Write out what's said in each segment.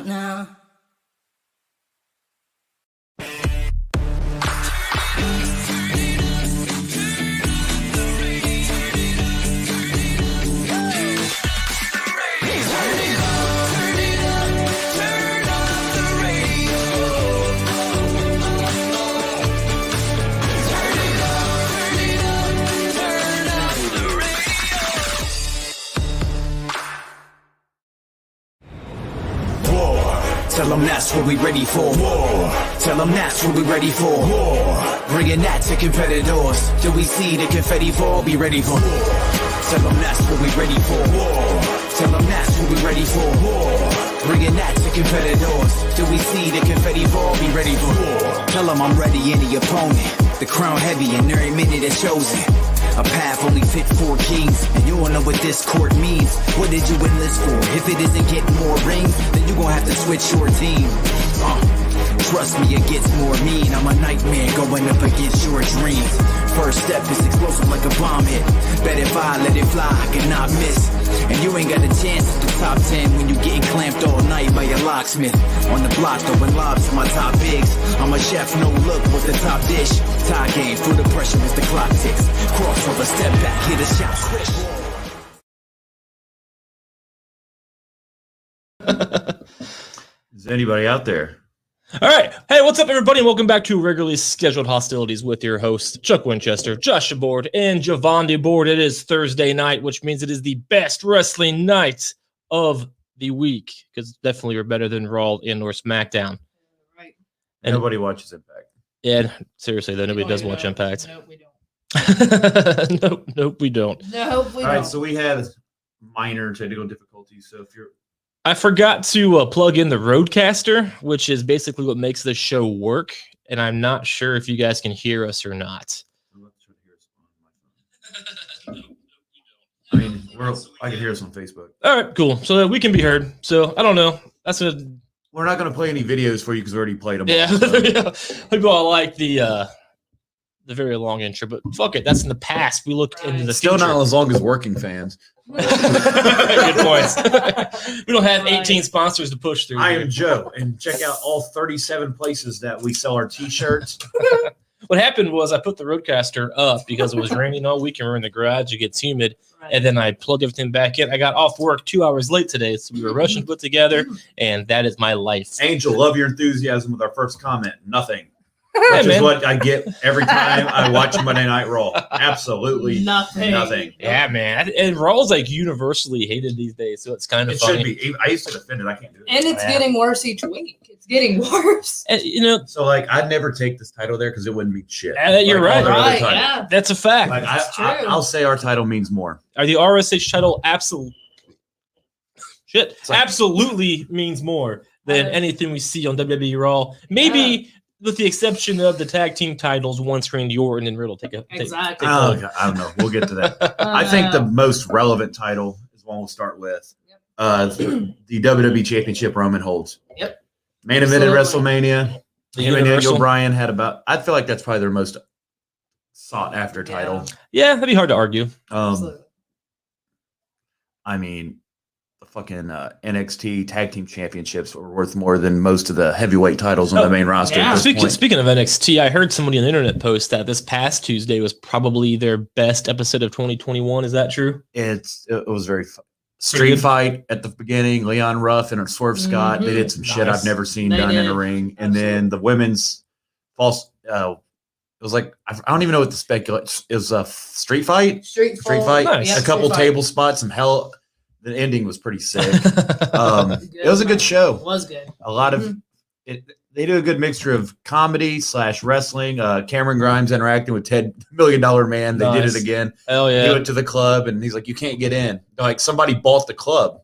out now. Tell them that's what we ready for. War. Tell them that's what we ready for. War. Bringing that to competitors. Do we see the confetti fall? Be ready for war. Tell them that's what we ready for. War. Tell them that's what we ready for. War. Bringing that to competitors. Do we see the confetti fall? Be ready for war. Tell them I'm ready, any opponent. The crown heavy and every minute is chosen. A path only fit for kings, and you don't know what this court means. What did you enlist for? If it isn't getting more rings, then you gon' have to switch your team. Trust me, it gets more mean. I'm a nightmare going up against your dreams. First step is explosive like a bomb hit. Bet if I let it fly, I cannot miss. And you ain't got a chance at the top 10 when you getting clamped all night by your locksmith. On the block, throwing lobs to my top bigs. I'm a chef, no look, what's the top dish? Tie game, through the pressure as the clock ticks. Crossover, step back, hit a shot, switch. Is anybody out there? All right. Hey, what's up, everybody? Welcome back to regularly scheduled Hostilities with your hosts, Chuck Winchester, Josh Aboard, and Javon Aboard. It is Thursday night, which means it is the best wrestling night of the week, because definitely we're better than Raw and or Smackdown. Right. And Nobody watches Impact. Yeah, seriously, though, nobody does watch Impact. Nope, we don't. Nope, we don't. Nope, we All right, don't. so we had minor technical difficulties. So if you're I forgot to plug in the Roadcaster, which is basically what makes this show work, and I'm not sure if you guys can hear us or not. I mean, I can hear us on Facebook. All right, cool. So we can be heard. So I don't know. We're not going to play any videos for you because we already played them. Yeah. All, so. People like the very long intro, but fuck it. That's in the past. We looked into the Still future. not as long as working fans. Good points. We don't have 18 sponsors to push through. I here. am Joe, and check out all 37 places that we sell our T-shirts. What happened was I put the Roadcaster up because it was raining all week and we're in the garage. It gets humid. Right. And then I plugged everything back in. I got off work 2 hours late today, so we were rushing to put together, and that is my life. Angel, love your enthusiasm with our first comment. Nothing. Yeah, Which is man. what I get every time I watch Monday Night Raw. Absolutely Nothing. Yeah, man. And Raw's like universally hated these days, so it's kind of It funny. should be. I used to defend it. I can't do it. And it's Yeah. getting worse each week. It's getting worse. And, you know, So, like, I'd never take this title there because it wouldn't mean shit. Yeah, you're Like, all right. their other Right, titles. yeah. that's a fact. Like, That's true. I'll say our title means more. Are the RSH title absolutely means more than anything we see on WWE Raw. Maybe with the exception of the tag team titles, once Randy Orton and Riddle take Exactly. Oh, God, I don't know. We'll get to that. I think the most relevant title is one we'll start with. The WWE Championship Roman holds. Yep. Main event at Absolutely. WrestleMania. The Him and Universal. Daniel Bryan had about. I feel like that's probably their most sought after title. Yeah, that'd be hard to argue. Absolutely. I mean, the fucking NXT Tag Team Championships were worth more than most of the heavyweight titles on the main roster. yeah. At this point. Speaking of NXT, I heard somebody on the internet post that this past Tuesday was probably their best episode of 2021. Is that true? It was very street good. fight at the beginning. Leon Ruff and Swerve Scott. They did some shit Nice. I've never seen They done in did. a ring. And then the women's false. It was like I don't even know what the speculate. It was a street fight. Street Fight. Nice. Yep, A couple street fight. table spots. Some hell. The ending was pretty sick. It Good, was a good show. Was good. A lot of it. They do a good mixture of comedy / wrestling. Cameron Grimes interacting with Ted $1 Million Man. They did Nice. it again. Hell He yeah. went to the club and he's like, "You can't get in." They're like, somebody bought the club.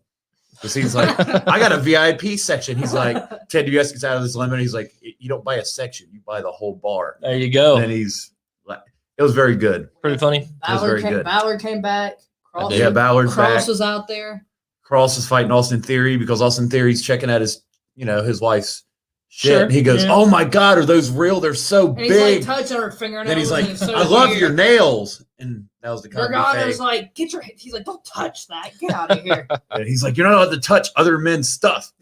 Because he's like, "I got a VIP section." He's like, "Ted DiBiase out of this limit." He's like, "You don't buy a section, you buy the whole bar." There you go. And he's like, it was very good. Pretty funny. very good. Balor came back. Cross, Yeah, Ballard's Cross back. was out there. Cross is fighting Austin Theory because Austin Theory's checking out his wife's shit. Sure. And he goes, Yeah. "Oh my God, are those real? They're so And he's big." like touching her fingernails. Then he's like, and it's so "I love weird. your nails." And that was the Gargano's fake. like, he's like, don't touch that. Get out of here. And he's like, "You're not allowed to touch other men's stuff."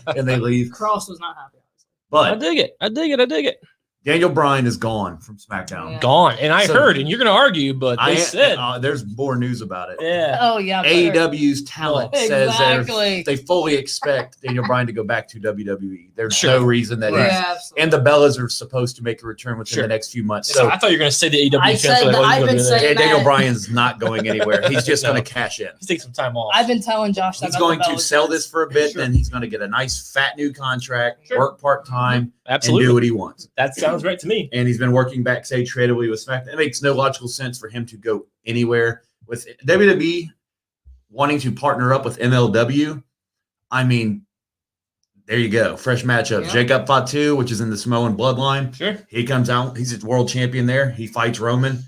And they leave. Cross was not happy. I But dig it. I dig it. Daniel Bryan is gone from SmackDown. Yeah. Gone. And I So- heard, and you're going to argue, but they said. there's more news about it. Yeah. Oh, yeah. AEW's talent says Exactly. they fully expect Daniel Bryan to go back to WWE. There's Sure. no reason that Yeah, he's absolutely. and the Bellas are supposed to make a return within Sure. the next few months. So So I thought you were going to say the AEW I fans said were like, that oh, I've he's been gonna do that. saying- Daniel that- Bryan's not going anywhere. He's just No. going to cash in. He's taking some time off. I've been telling Josh that He's about going the to Bellas sell fans. this for a bit, Sure. then he's going to get a nice fat new contract, Sure. work part time, and Absolutely. do what he wants. That sounds right to me. And he's been working backstage creatively with SmackDown. It makes no logical sense for him to go anywhere with WWE wanting to partner up with MLW. I mean, there you go. Fresh matchup. Yeah. Jacob Fatu, which is in the Samoan bloodline. Sure. He comes out. He's a world champion there. He fights Roman.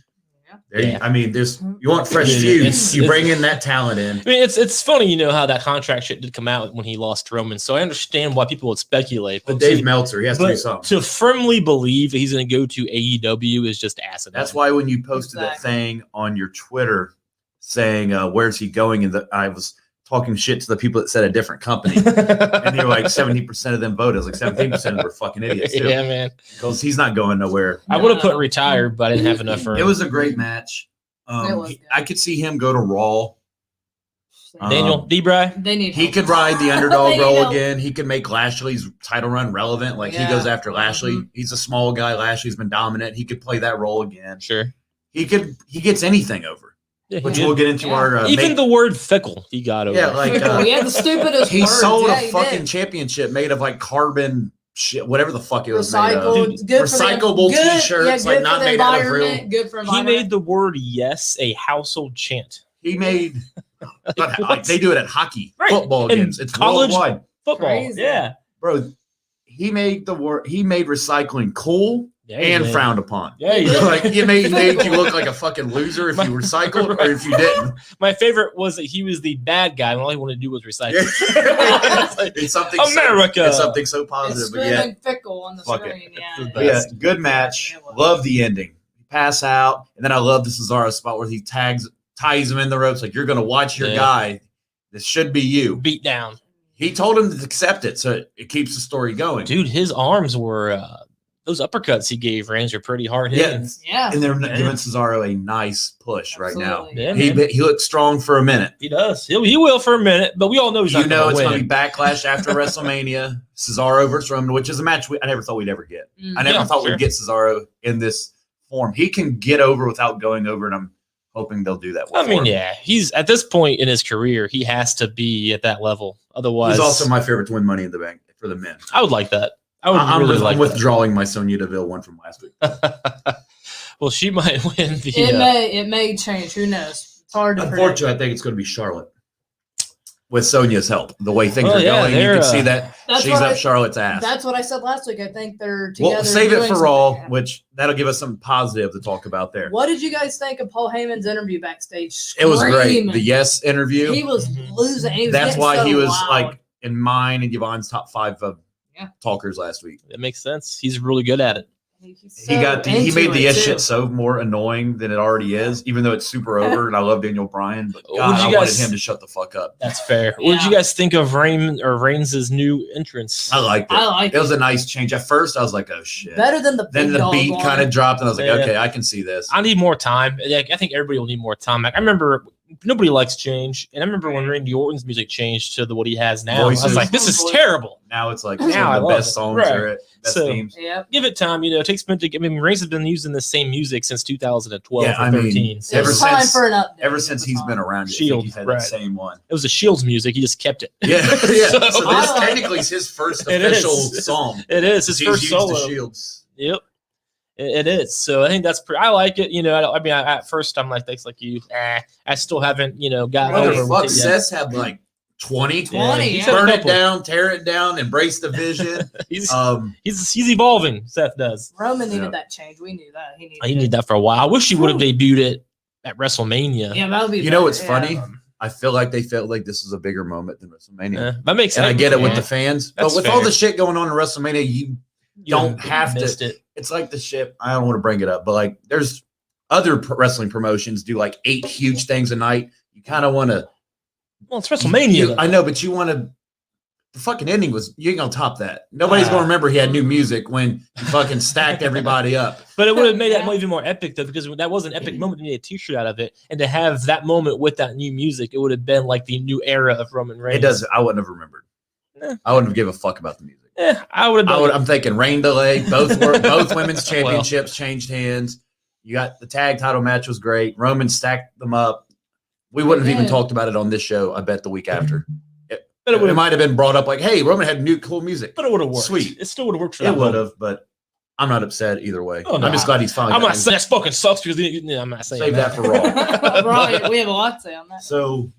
Yeah. There you- Yeah. I mean, you want fresh Yeah, feuds. You it's- bring in that talent in. I mean, it's funny, how that contract shit did come out when he lost to Roman. So I understand why people would speculate. But But Dave to, Meltzer, he has to do but something. to firmly believe that he's going to go to AEW is just asinine. That's why when you posted that Exactly. thing on your Twitter saying, where's he going? And I was talking shit to the people that said a different company. And they were like 70% of them voted. I was like 17% of them were fucking idiots too. Yeah, man. Because he's not going nowhere. I would have put No. retired, but I didn't have enough for him. It was a great match. It was good. I could see him go to Raw. Daniel Debray. They need He help. could ride the underdog They role need help. again. He could make Lashley's title run relevant. Like he Yeah. goes after Lashley. Mhm. He's a small guy. Lashley's been dominant. He could play that role again. Sure. He gets anything over, Yeah, which he we'll did. get into Yeah. our Even the word fickle he got over. yeah, like We had the stupidest he words. sold Yeah, a he fucking did. championship made of like carbon shit, whatever the fuck it was made of. Recycled, Dude, good for recyclable the, good, t-shirts, yeah, like, good not for the made out of real- environment, Good for He environment. made the word yes a household chant. He made like What? they do it at hockey, Right. football And games. It's college- worldwide. Football. Crazy. Yeah. Bro, he made recycling cool Yeah, he and did. frowned upon. Yeah, he Yeah. did. Like it made you look like a fucking loser if you recycled or if you didn't. My favorite was that he was the bad guy and all he wanted to do was recycle. It's something America. it's something so It's positive, but screaming yeah. fickle on the Fuck it. screen. It's the Yeah. Yeah, best. good match. It was. Love the ending. Pass out, and then I love the Cesaro spot where he ties him in the ropes. Like you're gonna watch your Yeah. guy. This should be you. Beat down. He told him to accept it, so it keeps the story going. Dude, his arms were those uppercuts he gave Reigns are pretty hard hitting. Yeah. And they're Yeah. giving Cesaro a nice push right now. Absolutely. Yeah, He man. he looks strong for a minute. He does. He will for a minute, but we all know he's You not know going it's to going win. to be backlash after WrestleMania. Cesaro versus Roman, which is a match I never thought we'd ever get. Mm. I never Yeah, thought sure. we'd get Cesaro in this form. He can get over without going over, and I'm hoping they'll do that. I mean, him. yeah, he's at this point in his career, he has to be at that level. Otherwise, He's also my favorite to win Money in the Bank for the men. I would like that. I would I'm really like that. withdrawing my Sonya Deville one from last week. Well, she might win the. It may change. Who knows? It's hard to predict. Unfortunately, I think it's going to be Charlotte with Sonya's help. The way things Well, are yeah, going, you they're, can see that That's she's what up I- Charlotte's ass. That's what I said last week. I think they're together. We'll save it doing for something. Raw, Yeah. which that'll give us something positive to talk about there. What did you guys think of Paul Heyman's interview backstage? It was great. Screaming. The Yes interview. He was Mhm. losing. He was That's getting why so he was loud. like in mine and Yvonne's top 5 of Yeah. talkers last week. That makes sense. He's really good at it. He's He got so he made into the it, yes too. shit so more annoying than it already is, even though it's super over. And I love Daniel Bryan, but What God, did you I guys- wanted him to shut the fuck up. That's fair. What did you Yeah. guys think of Reigns' new entrance? I liked it. I like It was a nice change. At first, I was like, "Oh shit." better than the Then big the dog beat one. kind of dropped, and I was like, Yeah. "Okay, I can see this." I need more time. Like, I think everybody will need more time. Like, I remember nobody likes change, and I remember when Randy Orton's music changed to what he has now. I was Voices. like, this is terrible. Now it's like Now some I of the love best it. songs Right. are it. Best So- themes. Yep. Give it time. It takes minutes. I mean, Reigns has been using the same music since 2012 Yeah, or I mean, 13. It So Ever was time since- for an update. Ever It since was he's time. been around, Shield, he's had right. the same one. it was the Shields music. He just kept it. Yeah, yeah. So this I like- technically is his first It official is. song. It is his He's first used solo. the Shields. Yep. It is. So I think that's pretty. I like it. At first I'm like, thanks, like you. I still haven't, gotten What over the with fuck? it yet. Seth had like 20. 20, he's yeah. had a Burn it couple. down, tear it down, embrace the vision. He's evolving. Seth does. Roman needed Yeah. that change. We knew that. He needed. He needed that for a while. I wish he would have debuted it at WrestleMania. Yeah, that would be. You know better, what's yeah. funny? I feel like they felt like this was a bigger moment than WrestleMania. That makes sense. And I get it with Yeah. the fans, That's but with fair. all the shit going on in WrestleMania, you don't have missed to. it. It's like the shit. I don't want to bring it up, but like there's other wrestling promotions do like 8 huge things a night. You kind of want to. Well, it's WrestleMania. I know, but you want to. The fucking ending was you ain't gonna top that. Nobody's gonna remember he had new music when he fucking stacked everybody up. But it would have made that even more epic though, because that was an epic moment. You made a T-shirt out of it, and to have that moment with that new music, it would have been like the new era of Roman Reigns. It does. I wouldn't have remembered. I wouldn't have given a fuck about the music. I would have. I'm thinking rain delay. Both women's championships changed hands. You got the tag title match was great. Roman stacked them up. We wouldn't have even talked about it on this show. I bet the week after. It might have been brought up like, "Hey, Roman had new cool music," but it would have worked. Sweet, it still would have worked for that. It would have, but I'm not upset either way. Oh, no, I'm just glad he's finally. I'm not saying that fucking sucks because I'm not saying save that for Raw. Right, we have a lot to say on that. So,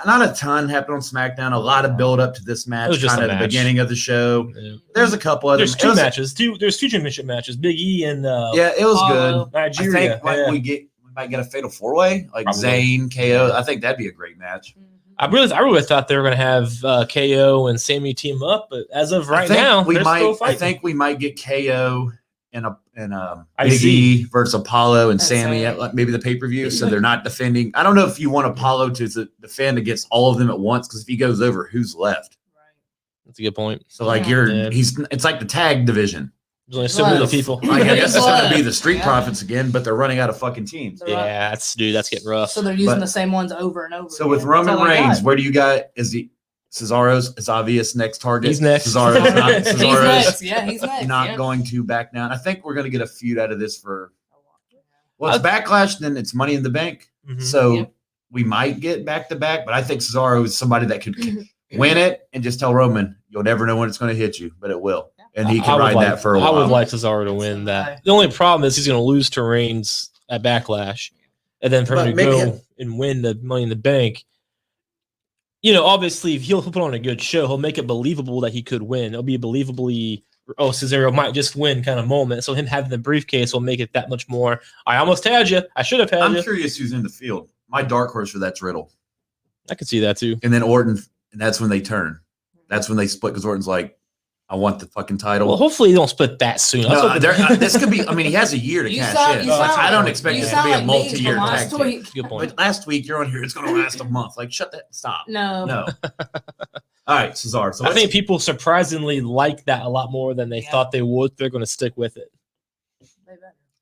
not a ton happened on SmackDown. A lot of build up to this match, was just kind a of the match. beginning of the show. Yeah. There's a couple other. There's 2 matches. There's 2 championship matches. Big E and yeah, it was Apollo. good. Nigeria. I think we might get a fatal 4-way like Probably. Zayn, KO. I think that'd be a great match. I really thought they were going to have KO and Sammy team up, but as of right now, we they're might. still fighting. I think we might get KO and I Big see. E versus Apollo and That's Sammy right. at like maybe the pay-per-view. So they're not defending. I don't know if you want Apollo to defend against all of them at once, because if he goes over, who's left? That's a good point. So like Yeah. it's like the tag division. There's only so many people. I guess it's going to be the Street Yeah. Profits again, but they're running out of fucking teams. Yeah, that's getting rough. So they're using But- the same ones over and over. So with again. Roman That's all I Reigns, got. where do you got? Is he Cesaro's? It's obvious next target. He's next. Cesaro's not. He's Cesaro's next. Yeah, he's next. not yeah. going to back down. I think we're going to get a feud out of this for. Well, it's Backlash, then it's Money in the Bank. Mhm. So Yep. we might get back to back, but I think Cesaro is somebody that could win it and just tell Roman, you'll never know when it's going to hit you, but it will. And he I can would ride like- that for a I while. would like Cesaro to win that. The only problem is he's going to lose to Reigns at Backlash, and then for But him to maybe go and win the Money in the Bank. Obviously, if he'll put on a good show, he'll make it believable that he could win. It'll be a believably, Cesaro might just win kind of moment. So him having the briefcase will make it that much more. I almost had you. I should have had I'm you. curious who's in the field. My dark horse for that's Riddle. I could see that too. And then Orton, and that's when they turn. That's when they split, because Orton's like, I want the fucking title. Well, hopefully they don't split that soon. Let's No, hope this could be. I mean, he has a year to You cash sound- in. you Like, sound I don't like- expect you it to sound be a like me multi-year from tag last team. week. Good point. But last week you're on here. It's going to last a month. Like, shut that. Stop. No. No. All right, Cesaro. So I think people surprisingly like that a lot more than they thought they would. They're going to stick with it.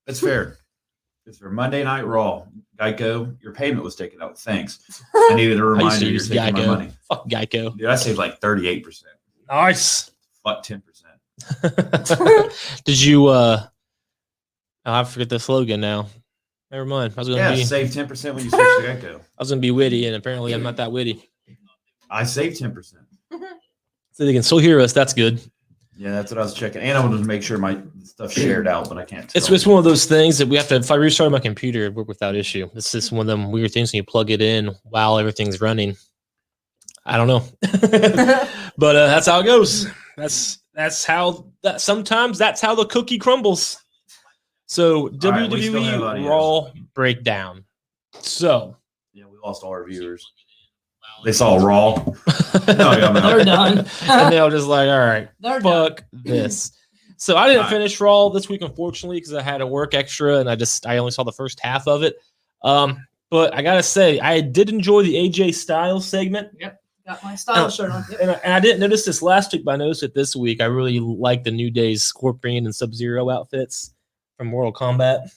it's fair. It's for Monday Night Raw. Geico, your payment was taken out. Thanks. I needed a I used reminder to you're use taking my Geico. money. Fuck Geico. Dude, I saved like 38%. Nice. Fuck 10%. Did you I forget the slogan now. Never mind. I was Yeah, gonna be save 10% when you switch to Geico. I was gonna be witty, and apparently I'm not that witty. I saved 10%. So they can still hear us. That's good. Yeah, that's what I was checking. And I wanted to make sure my stuff shared out, but I can't tell. It's one of those things that we have to. If I restart my computer, it'd work without issue. It's just one of them weird things when you plug it in while everything's running. I don't know, but that's how it goes. That's how that sometimes that's how the cookie crumbles. So right, we still have WWE audio. Raw breakdown. So Yeah, we lost all our viewers. They saw Raw. No, I'm They're out. done. and they were just like, all right, They're done. fuck this. So I didn't All right. finish Raw this week, unfortunately, because I had to work extra and I only saw the first half of it. But I gotta say, I did enjoy the AJ Styles segment. Got my style shirt on. Yep. And I didn't notice this last week, but I noticed it this week. I really like the New Day's Scorpion and Sub-Zero outfits from Mortal Kombat.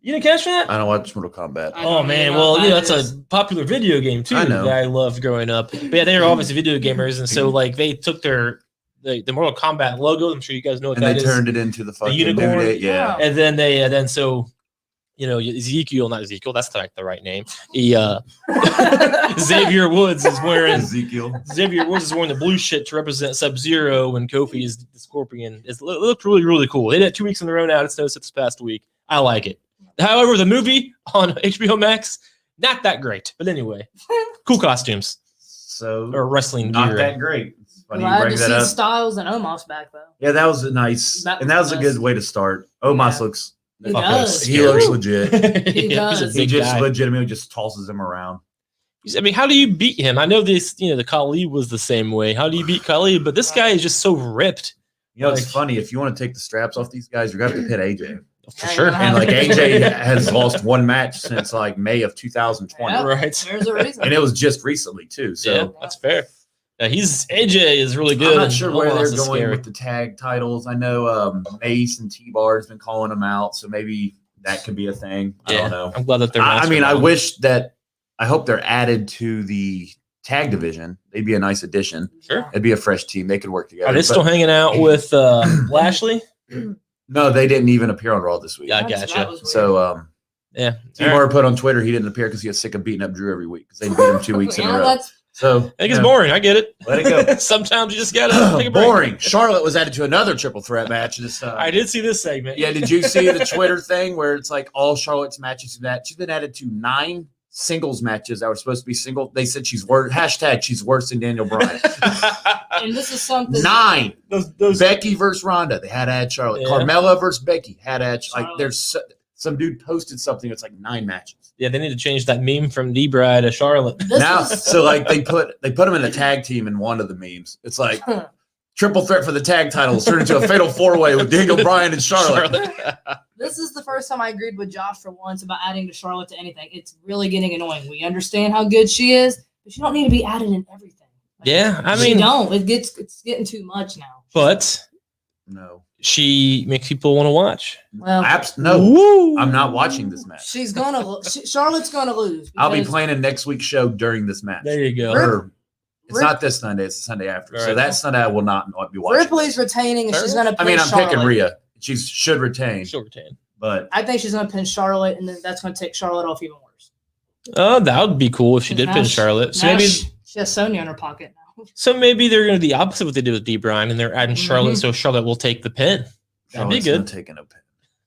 You didn't catch that? I don't watch Mortal Kombat. I Oh don't man, even know well, what yeah, that that's is. a popular video game too I know. that I loved growing up. But yeah, they were obviously video gamers, and so like they took the Mortal Kombat logo. I'm sure you guys know what And that they is. turned it into the fucking unicorn? New Day. Yeah. And then they so Ezekiel, not Ezekiel, that's like the right name. He Xavier Woods is wearing Ezekiel. the blue shit to represent Sub-Zero, and Kofi is the Scorpion. It looked really, really cool. They did it 2 weeks in a row now. It's noticed this past week. I like it. However, the movie on HBO Max, not that great. But anyway, cool costumes So or wrestling not gear. that great. It's funny you Glad bring to that see up. Styles and Omos back though. Yeah, that was a nice, That and that was was a nice. good way to start. Omos Yeah. looks He Fuck, does. He looks legit. He Yeah, he's does. a He big just guy. legitimately just tosses him around. I mean, how do you beat him? I know this, the Kali was the same way. How do you beat Kali? But this guy is just so ripped. You know, Like- it's funny. If you want to take the straps off these guys, you're going to have to pit AJ. For Yeah, sure. you're And like Yeah. AJ has lost one match since like May of 2020. Yeah. Right. There's a reason. And it was just recently too. So Yeah, that's fair. Yeah, AJ is really good. I'm not and sure where Omos they're is going scary. with the tag titles. I know Mace and T-Bar has been calling them out, so maybe that could be a thing. I don't know. I'm glad that they're. I mean, I mastermind. wish that. I hope they're added to the tag division. They'd be a nice addition. Sure. It'd be a fresh team. They could work together. Are they But still hanging out with Lashley? no, they didn't even appear on Raw this week. Yeah, I That's- gotcha. that was weird. So Yeah. T-Bar put on Twitter he didn't appear because he was sick of beating up Drew every week because they beat him 2 weeks in a Yeah, row. that's- So I think it's boring. I get it. Let it go. Sometimes you just gotta take a break. Boring. Charlotte was added to another triple threat match this time. I did see this segment. Yeah, did you see the Twitter thing where it's like all Charlotte's matches to that? She's been added to 9 singles matches that were supposed to be single. They said she's worse. Hashtag she's worse than Daniel Bryan. And this is something. 9. those Becky versus Ronda. They had to add Charlotte. Yeah. Carmella versus Becky had to add. Like Charlotte. there's some dude posted something that's like 9 matches. Yeah, they need to change that meme from Debray to Charlotte. This Now, is- so like they put them in a tag team in one of the memes. It's like triple threat for the tag titles turned into a fatal 4-way with Daniel Bryan and Charlotte. This is the first time I agreed with Josh for once about adding to Charlotte to anything. It's really getting annoying. We understand how good she is, but she don't need to be added in everything. Like, Yeah, I she mean, don't. It's getting too much now. but No, she makes people want to watch. Well, no, Woo! I'm not watching this match. she's gonna. Charlotte's gonna lose. I'll be because playing in next week's show during this match. There you go. Or, it's Rip- not this Sunday; it's the Sunday after. So Right. that Sunday I will not be watching. Ripley's retaining, and she's gonna. I mean, pin I'm Charlotte. picking Rhea. She should retain, She'll retain. but I think she's gonna pin Charlotte, and then that's gonna take Charlotte off even worse. Oh, that would be cool if she did Now pin she- Charlotte. So now maybe, she has Sonya in her pocket now. so maybe they're going to do the opposite of what they did with D. Bryan, and they're adding Charlotte, so Charlotte will take the pin. That'd be Charlotte's good. not taking a pin.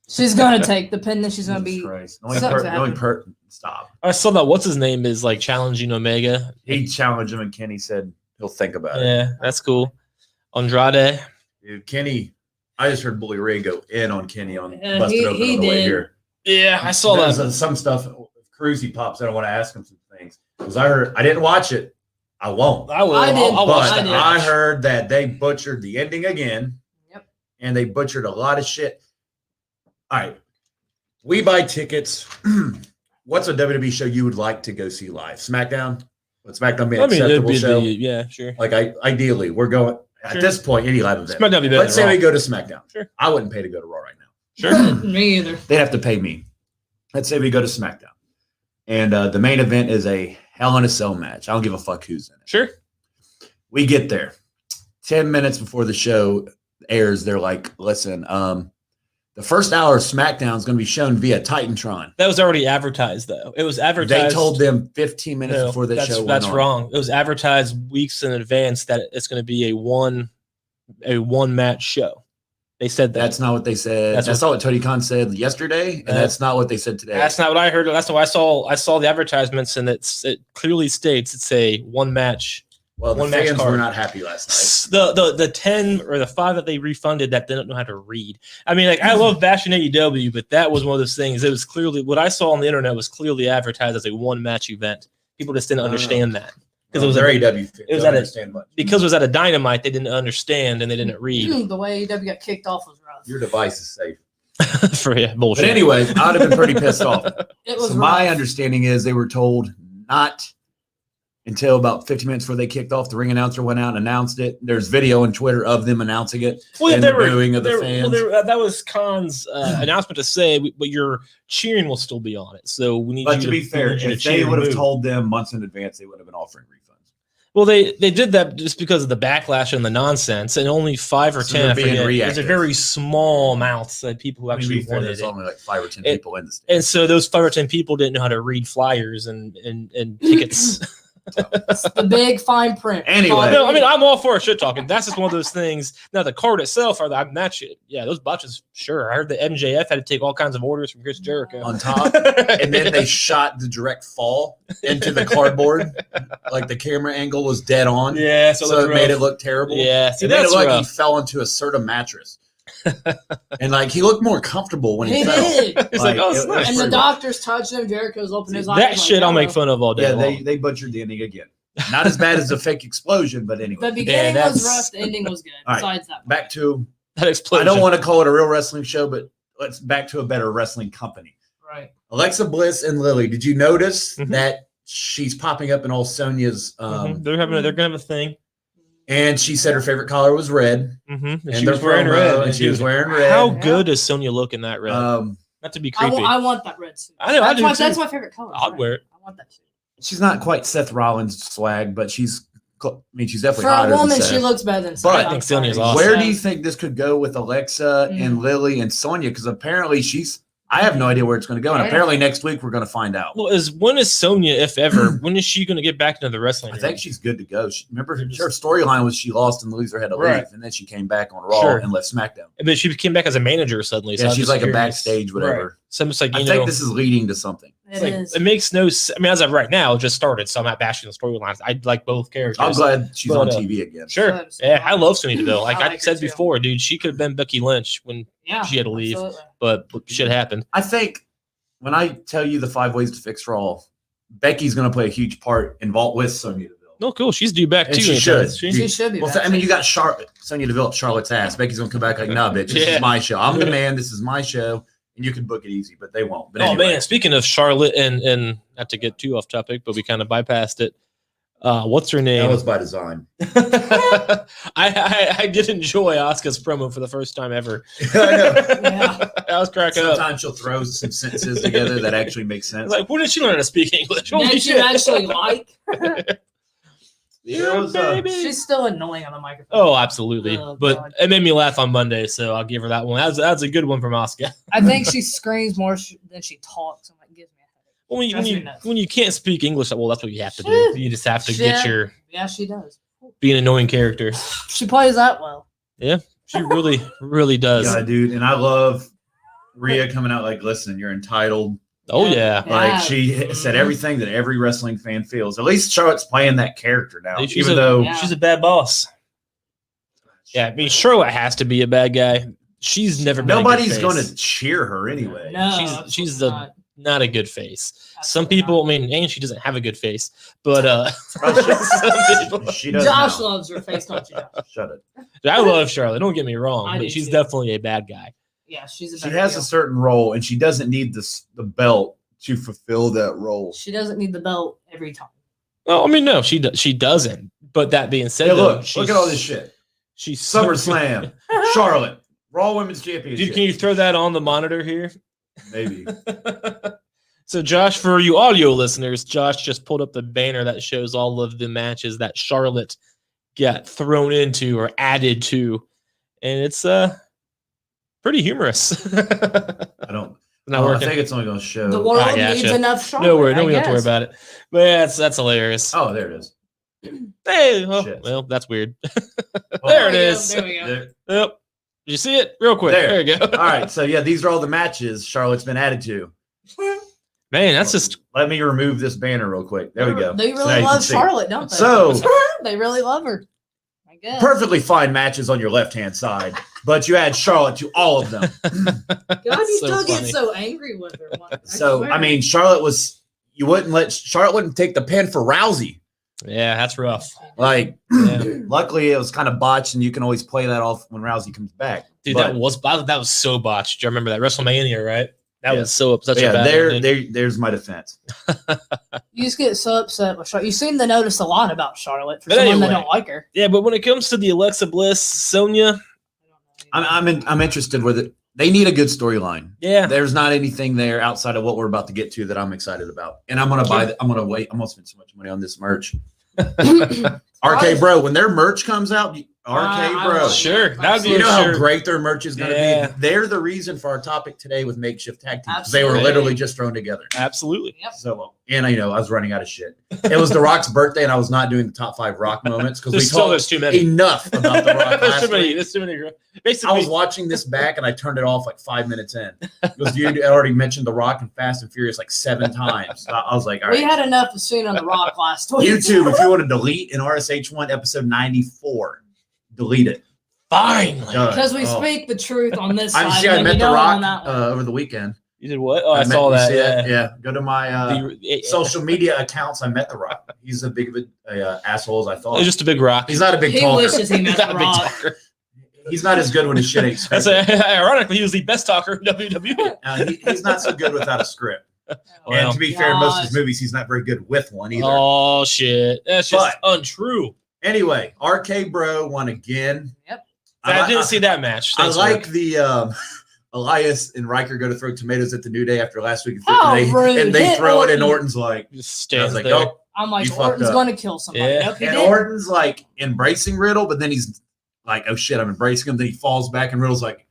She's gonna take the pin, then she's gonna Jesus be. Christ. Stop. I saw that. What's his name is like challenging Omega. He challenged him, and Kenny said he'll think about it. Yeah, that's cool. Andrade. Dude, Kenny. I just heard Bully Ray go in on Kenny on Yeah, busted he- open he on the way did. here. Yeah, I saw There's, that. some stuff. Cruzy pops. I want to ask him some things because I didn't watch it. I won't. I will. I did. I'll watch But I that. did. I heard that they butchered the ending again. Yep. And they butchered a lot of shit. All right. We buy tickets. What's a WWE show you would like to go see live? SmackDown? Would SmackDown be an I mean, it'd acceptable be show? yeah, sure. Like, ideally, we're going at Sure. this point, any live event. SmackDown be better. Let's say than we Raw. go to SmackDown. Sure. I wouldn't pay to go to Raw right now. Sure. Me either. They'd have to pay me. Let's say we go to SmackDown. And the main event is a Hell in a Cell match. I don't give a fuck who's in it. Sure. We get there 10 minutes before the show airs. They're like, listen, the first hour of SmackDown is going to be shown via Titantron. That was already advertised, though. It was advertised. They told them 15 minutes No, before the that's, show went That's on. wrong. It was advertised weeks in advance that it's going to be a one match show. They said that. That's not what they said. That's That's not what Tony Khan said yesterday, and that's not what they said today. That's not what I heard. That's what I saw. I saw the advertisements, and it clearly states it's a one match. Well, the one match fans card. were not happy last The 10 or the 5 that they refunded that didn't know how to read. I mean, like I love bashing AEW, but that was one of those things. It was clearly what I saw on the internet was clearly advertised as a one match event. People just didn't understand that night. it was They're a- AEW fans. it was Don't at a- understand much. because it was at a Dynamite. They didn't understand and they didn't read. The way AEW got kicked off was rough. Your device is safe. For bullshit. But anyway, I'd have been pretty pissed off. It was So my rough. understanding is they were told not until about 15 minutes before they kicked off. The ring announcer went out and announced it. There's video on Twitter of them announcing it. Well, and they the were, booing of the they were- fans. that was Khan's announcement to say, but your cheering will still be on it. So we need But you to be fair, we need you to if cheer they and would have boo. told them months in advance, they would have been offering refunds. Well, they did that just because of the backlash and the nonsense, and only 5 or So 10. they're I being forget. It was a reactive. very small amount of people who I mean, to actually be fair, wanted there's it. only like 5 or 10 It- people in the stand. And so those 5 or 10 people didn't know how to read flyers and tickets. The big fine print. Anyway. No, I mean, I'm all for shit talking. That's just one of those things. Now, the card itself, that shit, yeah, those botches, sure. I heard that MJF had to take all kinds of orders from Chris Jericho. On top, and then they shot the direct fall into the cardboard. Like the camera angle was dead on. Yeah, So it made it look terrible. Yeah, see, It made it that's look like he rough. fell into a Serta mattress. And like he looked more comfortable when he He fell. did. It's like, oh, it's nice. And the pretty doctors touched him. Jericho's opened his eyes. That like, shit I'll make "Hello." fun of all day. Yeah, long. they butchered the ending again. Not as bad as the fake explosion, but anyway. The beginning Yeah, was that's- rough. The ending was good. All right, Besides that, Back to that explosion. I don't want to call it a real wrestling show, but let's back to a better wrestling company. right. Alexa Bliss and Lily. Did you notice Mhm. that she's popping up in all Sonia's? They're gonna have a thing. And she said her favorite color was red. Mm-hmm. And they're wearing red. And she was wearing red. How Yeah. good does Sonya look in that red? Not to be creepy. I want that red suit. I know, I do too. That's my favorite color. I'd wear it. I want that suit. She's not quite Seth Rollins swag, but she's definitely For hotter a woman, than she Seth. looks better than. But Seth. I think I'm Sonya's sorry. awesome. Where do you think this could go with Alexa and Lily and Sonya? Because apparently I have no idea where it's going to go. And I apparently next week we're going to find out. Well, when is Sonya, if ever, when is she going to get back into the wrestling? I think she's good to go. Remember, her storyline was she lost and the loser had to leave, Right. and then she came back on Raw Sure. and left SmackDown. But she came back as a manager suddenly. So Yeah, I'm she's just like a curious. backstage, whatever. Right. So I'm just like, I you think know, this is leading to something. It like, is. it makes no sense. I mean, as of right now, it just started, so I'm not bashing the storylines. I like both characters. I'm glad she's But, on TV again. Sure. Good. Yeah, I love Sonya Deville. Like I I like her said too. before, dude, she could have been Becky Lynch when Yeah, she had to leave, absolutely. but shit happened. I think when I tell you the 5 ways to fix Raw, Becky's going to play a huge part involved with Sonya Deville. No, cool. She's due back And too. she anytime, should. isn't She should be. Well, back. I mean, you got Sonya Deville up Charlotte's ass. Becky's going to come back like, nah, bitch, this Yeah. is my show. I'm the man. This is my show. And you can book it easy, but they won't. But Oh anyway. man, speaking of Charlotte and not to get too off topic, but we kind of bypassed it. What's her That name? was by design. I did enjoy Asuka's promo for the first time ever. I know. Yeah. I was cracking up. Sometimes she'll throw some sentences together that actually make I sense. was like, when did she learn how to speak English? Holy That you shit. actually like. There was, baby. She's still annoying on the microphone. Oh, absolutely. Oh, but God. it made me laugh on Monday, so I'll give her that one. That's a good one from Asuka. I think she screams more than she talks. And like gives me a headache. Well, when Drives me you nuts. when you can't speak English, well, that's what you have to do. Shit. You just have to get Shit. your Yeah, she does. be an annoying character. She plays that well. She really, really does. yeah, dude. And I love Rhea coming out like, listen, you're entitled. Oh yeah. Like she said everything that every wrestling fan feels. At least Charlotte's playing that character now, She's even a- though Yeah. She's a bad boss. Yeah, I mean Charlotte has to be a bad guy. She's never been nobody's a good going face. to cheer her anyway. No, she's absolutely not a good face. Some Absolutely people, not. I mean, and she doesn't have a good face, but some people, She does. Josh now. loves her face, don't you? Josh? Shut it. I love Charlotte. Don't get me wrong, I but do she's too. definitely a bad guy. Yeah, she's a She better has heel. a certain role, and she doesn't need the belt to fulfill that role. She doesn't need the belt every time. Well, I mean, no, she doesn't. But that being said, Hey, though, look at all this shit. She's SummerSlam, Charlotte, Raw Women's Championship. Dude, can you throw that on the monitor here? Maybe. So, Josh, for you audio listeners, Josh just pulled up the banner that shows all of the matches that Charlotte got thrown into or added to, and it's pretty humorous. I don't. Not I working. think it's only going to show. The world I gotcha. needs enough Charlotte. No worry, no, I we don't have to worry guess. about it. But yeah, that's hilarious. Oh, there it is. Hey, Shit. well, that's weird. Oh, There it we go, is. There we go. there. Yep. Did you see it? Real quick. There, you go. All right. So, yeah, these are all the matches Charlotte's been added to. Man, that's just Let me remove this banner real quick. There we go. They So now really you can love see. Charlotte, don't they? So- they really love her. I guess. Perfectly fine matches on your left-hand side, but you add Charlotte to all of them. God, you so still get funny. so angry with her. So, swear. I mean, Charlotte wouldn't take the pin for Rousey. yeah, that's rough. Like, Yeah. luckily it was kind of botched, and you can always play that off when Rousey comes back. Dude, But- that was so botched. Do you remember that WrestleMania, right? That Yeah. was such but a yeah, bad ending. there's my defense. you just get so upset with Charlotte. You seem to notice a lot about Charlotte for But someone anyway. that don't like her. Yeah, but when it comes to the Alexa Bliss, Sonya, I'm interested with it. They need a good storyline. yeah. There's not anything there outside of what we're about to get to that I'm excited about, and I'm gonna buy. I'm gonna wait. I'm gonna spend so much money on this merch. RK Bro, when their merch comes out, RK Bro. Sure, that'd be You know sure. how great their merch is going to Yeah. be. They're the reason for our topic today with makeshift tag teams. 'Cause They were Absolutely. literally just thrown together. Absolutely. Yep. So, and I was running out of shit. It was The Rock's birthday, and I was not doing the top 5 Rock moments because we There's talked too many. enough about The Rock There's last too many. week. There's too many. I Basically, was watching this back, and I turned it off like 5 minutes in because you already mentioned The Rock and Fast and Furious like 7 times. So I was like, all We right. had enough of seeing on the Rock last week. YouTube, if you want to delete in RSH1 episode 94, delete it. Finally. Because we speak the truth on this I side. I and met you The don't Rock on that one. over the weekend. You did what? Oh, I saw you that. see Yeah. Yeah. Go to my social media accounts. I met The Rock. He's as big of a asshole as I thought. He's just a big rock. He's not a big He talker. wishes he met He's not The a big Rock. talker. He's not as good when his shit ain't That's scripted. ironically, he was the best talker in WWE. He's not so good without a script. Well, And to be fair, in most of gosh. his movies, he's not very good with one either. Oh shit, that's just untrue. Anyway, RK Bro won again. Yep. I didn't see that match. I Thanks, like Rick. the Elias and Riker go to throw tomatoes at the New Day after last week, How rude. and they Hit throw it, and Orton. Orton's like, Just I was stands like, there. oh. I'm like, You fucked Orton's up. going to kill somebody. Yeah. Nope, he And did. Orton's like embracing Riddle, but then he's like, oh shit, I'm embracing him. Then he falls back, and Riddle's like,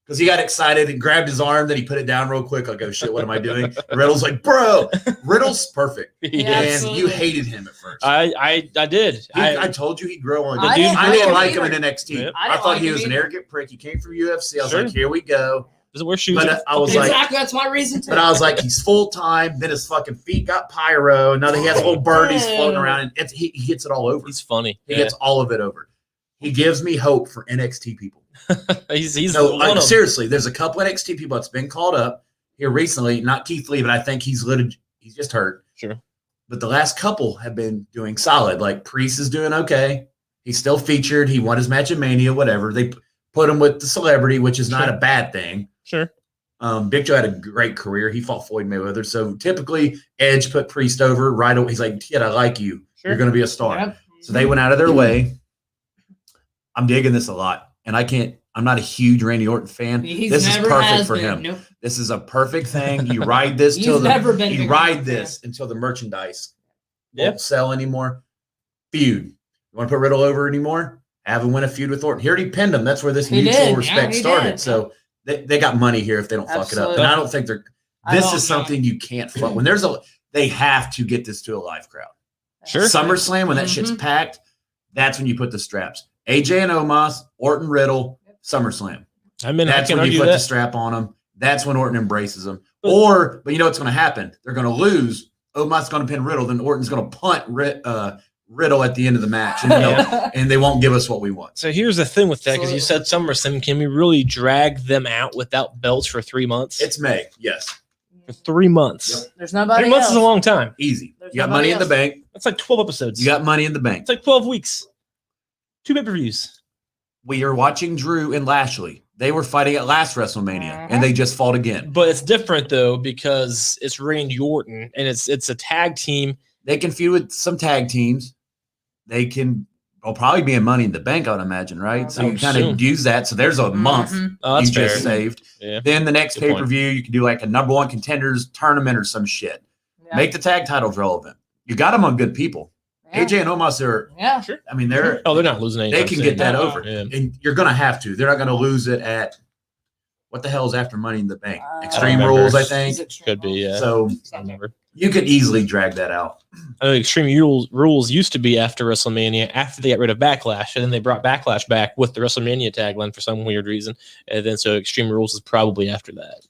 because he got excited and grabbed his arm, then he put it down real quick. Like, oh shit, what am I doing? And Riddle's like, bro, Riddle's perfect. Yeah, And absolutely. you hated him at first. I did. I told you he'd grow on. I I didn't didn't like like him him in either. NXT. Yep. I I didn't thought like he him was an either. arrogant prick. He came from UFC. I was Sure. like, here we go. Doesn't wear shoes. But I was like, Exactly. That's my reason too. but I was like, he's full time. Then his fucking feet got pyro. Now that he has a little bird, he's floating around, and he gets it all over. he's funny. He Yeah. gets all of it over. He gives me hope for NXT people. he's No, one like, of seriously, there's a couple NXT people that's been called up here recently. Not Keith Lee, but I think he's just hurt. Sure. But the last couple have been doing solid. Like Priest is doing okay. He's still featured. He won his match at Mania, whatever. They put him with the celebrity, which is not Sure. a bad thing. Sure. Big Joe had a great career. He fought Floyd Mayweather. So typically Edge put Priest over right away. He's like, kid, I like you. Sure. You're going to be a star. Yep. So they went out of their way. I'm digging this a lot. And I'm not a huge Randy Orton fan. He's This is never perfect has for been. him. Nope. This is a perfect thing. You ride this He's till never been you bigger ride than this until the merchandise Yep. won't sell anymore. Feud. You want to put Riddle over anymore? Have him win a feud with Orton. He already pinned him. That's where this He mutual did. respect Yeah, he started. did. So they got money here if they don't fuck it up. And Absolutely. I don't think they're. I This don't is something you can't fuck. When they have to get this to a live crowd. Sure. SummerSlam, when that shit's Mhm. packed, that's when you put the straps. AJ and Omos, Orton, Riddle, SummerSlam. I mean, I That's can when you argue put the that. strap on them. That's when Orton embraces them. But- But you know what's going to happen? They're going to lose. Omos going to pin Riddle. Then Orton's going to punt Riddle at the end of the match, and, and they won't give us what we want. So here's the thing with that, because you said SummerSlam. Can we really drag them out without belts for 3 months? It's May, yes, For 3 months. Yep. There's nobody 3 months else. is a long time. easy. There's You got nobody money in the else. bank. That's like 12 episodes. You got money in the bank. It's like 12 weeks. 2 pay-per-views. We are watching Drew and Lashley. They were fighting at last WrestleMania, and they just fought again. But it's different though because it's Randy Orton and it's a tag team. They can feud with some tag teams. They'll probably be in Money in the Bank, I would imagine, right? So I you would kind assume. of use that. So there's a month Mhm. Oh, that's you fair. just saved. Yeah. Then the next Good point. pay-per-view, you can do like a number one contenders tournament or some shit. Yeah. Make the tag titles relevant. You got them on good people. Yeah. AJ and Omos are, Yeah. I mean, they're not losing anything. they can get that over. Yeah. And you're going to have to. They're not going to lose it at, what the hell is after Money in the Bank? I Extreme don't remember. Rules, I He's think. extreme Could be, rules. yeah. So I don't remember. you could easily drag that out. I know Extreme Rules used to be after WrestleMania, after they got rid of Backlash, and then they brought Backlash back with the WrestleMania tagline for some weird reason. And then so Extreme Rules is probably after that.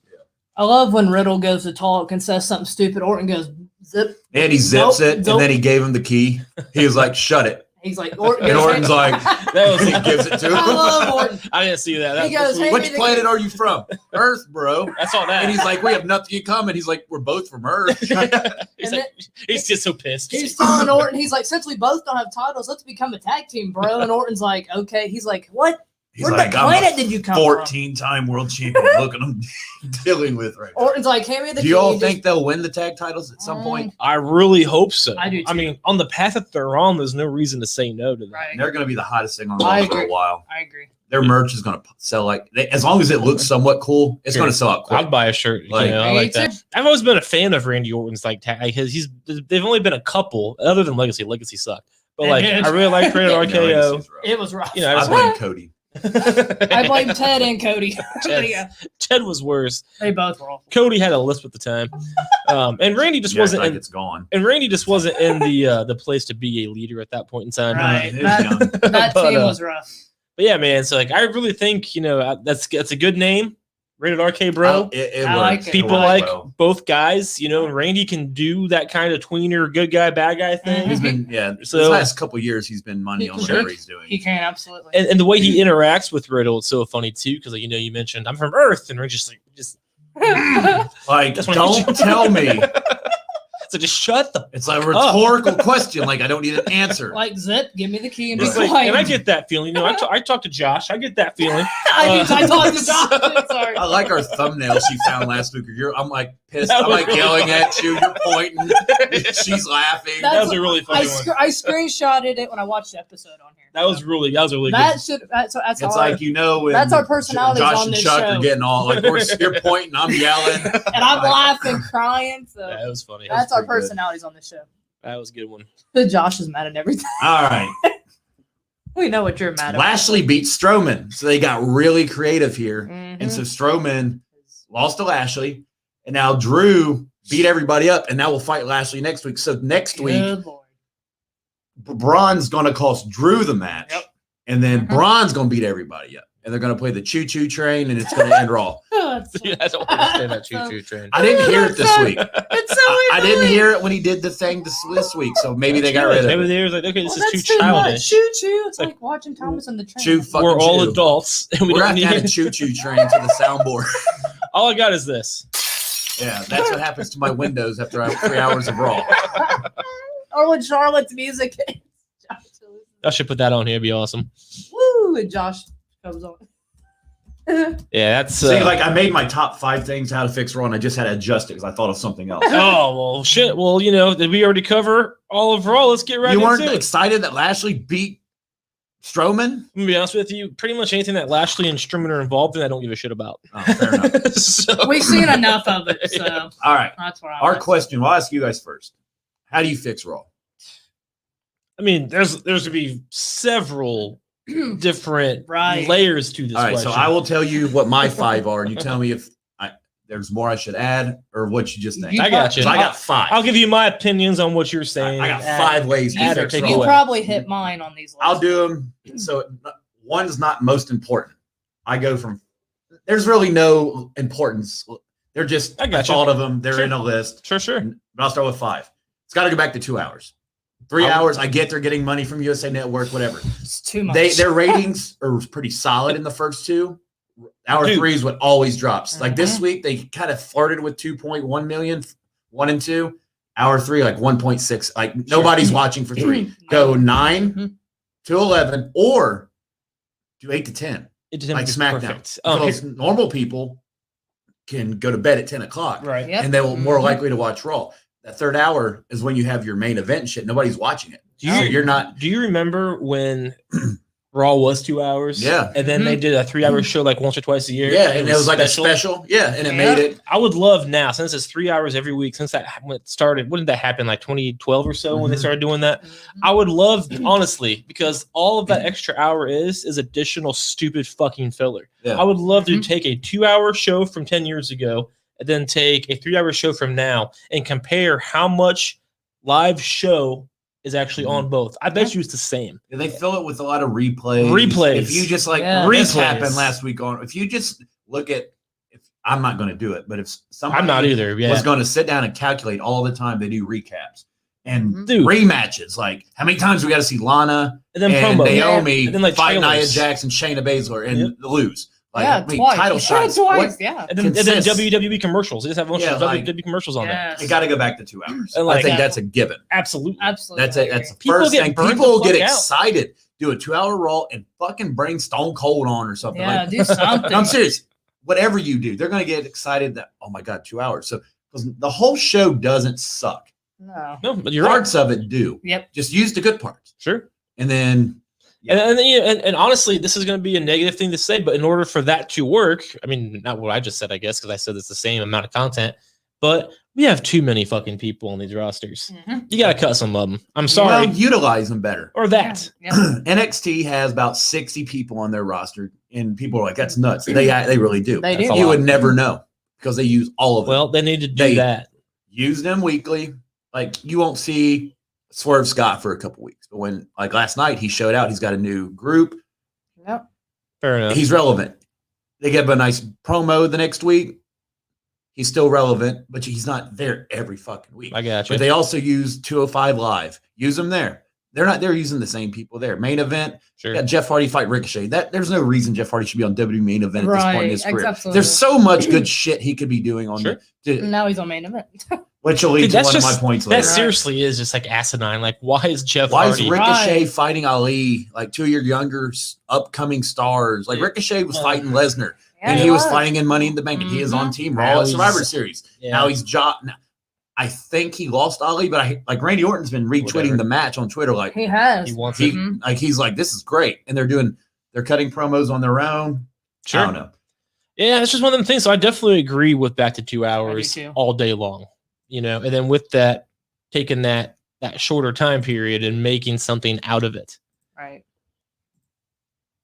I love when Riddle goes to talk and says something stupid. Orton goes zip. And he zips Nope, it, nope. and then he gave him the key. He was like, shut it. He's like, Orton. And goes, Orton's "Hey." like, That was he gives it to him. I love Orton. I didn't see that. He goes, "Hey, Which planet are you from? Earth, bro. That's all that. And he's like, we have nothing in common. He's like, we're both from Earth. he's, And like, he's just so pissed. He's telling Orton, he's like, since we both don't have titles, let's become a tag team, bro. And Orton's like, okay. He's like, what? He's Where like, the I'm planet a did you come from? 14-time world champion. Look at him dealing with right now. Orton's like, hand me the Do you all key, think they'll win the tag titles at some point? I really hope so. I do, I too. mean, on the path that they're on, there's no reason to say no to that. Right. They're going to be the hottest thing on I Raw for a agree. while. I agree. Their merch is going to sell as long as it looks somewhat cool, it's Sure. going to sell out quick. I'd buy a shirt. Like- I Me like too. that. I've always been a fan of Randy Orton's they've only been a couple other than Legacy. Legacy sucked, but like Yeah. I really like Rated No, RKO. it's rough. It was rough. You know, I blame Cody. I blame Ted and Cody. Ted. Yeah, Ted was worse. they both were awful. Cody had a lisp at the time, and Randy just You act wasn't. like in, it's gone. and Randy just wasn't in the place to be a leader at that point in time. Right. It was That- young. That But, team was rough. But yeah, man. So like, I really think that's a good name. Rated RK, bro. It I works. like it. It People works like well. both guys. You know, Randy can do that kind of tweener, good guy, bad guy thing. He's been So- this last couple of years he's been money on whatever he's doing. He can absolutely. And the way he interacts with Riddle is so funny too, because you know you mentioned I'm from Earth, and we're just Like, That's when don't tell me. so just shut the. It's a rhetorical question. Like, I don't need an answer. Like Zip, give me the key and be It's like, quiet. and I get that feeling. You know, I talk to Josh. I get that feeling. I talked to Josh. Sorry. I like our thumbnail she found last week. I'm like pissed. That I'm was like really yelling funny. at you. You're pointing. She's laughing. That was a really funny one. I screenshotted it when I watched the episode on here. That was really good. That's It's our, like, you know, when that's our personalities Josh on and this Chuck show. are getting all like, you're pointing, I'm yelling. and I'm laughing, crying. So Yeah, that was funny. that's our pretty good. personalities on the show. That was a good one. Josh is mad at everything. All right. We know what you're mad at. Lashley beat Strowman. So they got really creative here. Mhm. And so Strowman lost to Lashley. And now Drew beat everybody up. And now we'll fight Lashley next week. So next week, Good Lord. Braun's going to cost Drew the match. Yep. And then Braun's going to beat everybody up. And they're going to play the choo-choo train. And it's going to end Raw. That's so- I don't understand that choo-choo train. I didn't hear it this week. It's so I didn't annoying. hear it when he did the thing this week. So maybe they got rid of Maybe it. they was like, okay, this Well, is that's too much. childish. Choo choo. It's Like, like watching Thomas and the Train. Choo fucking We're all choo. adults, and we We're don't going to have to need. add a choo-choo train to the soundboard. All I got is this. Yeah, that's what happens to my windows after 3 hours of Raw. Or when Charlotte's music. I should put that on here. It'd be awesome. Woo! And Josh comes on. Yeah, that's. See, like I made my top 5 things how to fix Raw, and I just had to adjust it because I thought of something else. Oh well, shit. Well, you know, did we already cover all of Raw? Let's get right You weren't into it. excited that Lashley beat Strowman? I'm gonna be honest with you. Pretty much anything that Lashley and Strowman are involved in, I don't give a shit about. Oh, fair enough. So, We've seen enough of it, so Yeah. All right. that's where I'm Our at. question, well, I'll ask you guys first. How do you fix Raw? I mean, there's gonna be several different Right. layers to this All right, question. so I will tell you what my 5 are, and you tell me if there's more I should add or what you just think. I got you. 'Cause I got 5. I'll give you my opinions on what you're saying. I got 5 ways to add or fix take Raw. You away. probably hit mine on these lists. I'll do them. So one's not most important. I go from, there's really no importance. They're just, I got you. thought of them. They're Sure. in a list. Sure. But I'll start with 5. It's got to go back to 2 hours. 3 hours, I get they're getting money from USA Network, whatever. It's too much. Their ratings are pretty solid in the first 2. Hour Dude. 3 is what always drops. Like this Mhm. week, they kind of flirted with 2.1 million, 1 and 2. Hour 3, like 1.6. Like nobody's watching for 3. Go 9 Mhm. to 11 or do 8 to 10. It Like is SmackDown. perfect. Because normal people can go to bed at 10 o'clock Right. Yep. and they will more Mhm. likely to watch Raw. That third hour is when you have your main event and shit. Nobody's watching it. Do you- So you're not. Do you remember when Raw was 2 hours? Yeah. And then they did a 3-hour show like once or twice a year. Yeah, and it was like a special. Yeah, and it Yeah. made it. I would love now, since it's 3 hours every week, since that when it started, when did that happen? Like 2012 or so when they Mhm. started doing that? Mhm. I would love, honestly, because all of that extra hour is additional stupid fucking filler. Yeah. I would love to Mhm. take a 2-hour show from 10 years ago and then take a 3-hour show from now and compare how much live show is actually Mhm. on both. I bet you it's the same. They fill it with a lot of replays. Replays. If you just like Yeah. this Replays. happened last week on. If you just look at, if I'm not going to do it, but if somebody I'm not either. Yeah. was going to sit down and calculate all the time they do recaps and Mhm. Dude. rematches, like how many times we got to see Lana And then and promo. Naomi And then, like, fight Nia trailers. Jax and Shayna Baszler and Yep. lose. Like, Yeah, I mean, twice. title Yeah, shots. twice. What- Yeah. And then consists- WWE commercials. They just have a bunch Yeah, of like- WWE commercials on there. Yes. It got to go back to 2 hours. And, like, I think yeah. that's a given. Absolutely. Absolutely. That's I it. That's the agree. People first get thing. burnt the People get fuck out. excited. Do a 2-hour Raw and fucking bring Stone Cold on or something. Yeah, Like, do something. I'm serious. Whatever you do, they're going to get excited that, oh my God, 2 hours. So 'cause the whole show doesn't suck. No. No, but you're right. Parts of it do. Yep. Just use the good parts. Sure. And then, And honestly, this is going to be a negative thing to say, but in order for that to work, I mean, not what I just said, I guess, because I said it's the same amount of content, but we have too many fucking people on these rosters. Mhm. You got to cut some of them. I'm sorry. well, utilize them better. Or that. Yeah. NXT has about 60 people on their roster, and people are like, that's nuts. They really do. They That's do. a You lot. would never know because they use all of them. Well, they need to do They- that. Use them weekly. Like you won't see Swerve Scott for a couple weeks, but when like last night he showed out, he's got a new group. Yep. Fair enough. He's relevant. They give him a nice promo the next week. He's still relevant, but he's not there every fucking week. I got you. But they also use 205 Live. Use them there. They're not there using the same people there. Main event, Sure. got Jeff Hardy fight Ricochet. There's no reason Jeff Hardy should be on WWE main event at this point in his career. Absolutely. There's so much good shit he could be doing on Sure. Now he's on main event. which will lead Dude, to that's one of my just- points That later. seriously is just like asinine. Like, why is Jeff Why is Hardy? Ricochet Right. fighting Ali, like two of your younger upcoming stars? Like Ricochet was fighting Lesnar, and he was fighting in Money in the Bank, and he is on Team Raw Now at Survivor he's- Series. Yeah. Now he's I think he lost Ali, but like Randy Orton's been retweeting Whatever. the match on Twitter, like He has. He wants he, it. Mhm. like he's like, this is great, and they're cutting promos on their own. Sure. I don't know. Yeah, it's just one of them things. So I definitely agree with back to 2 hours too. all day long, and then with that, taking that shorter time period and making something out of it. Right.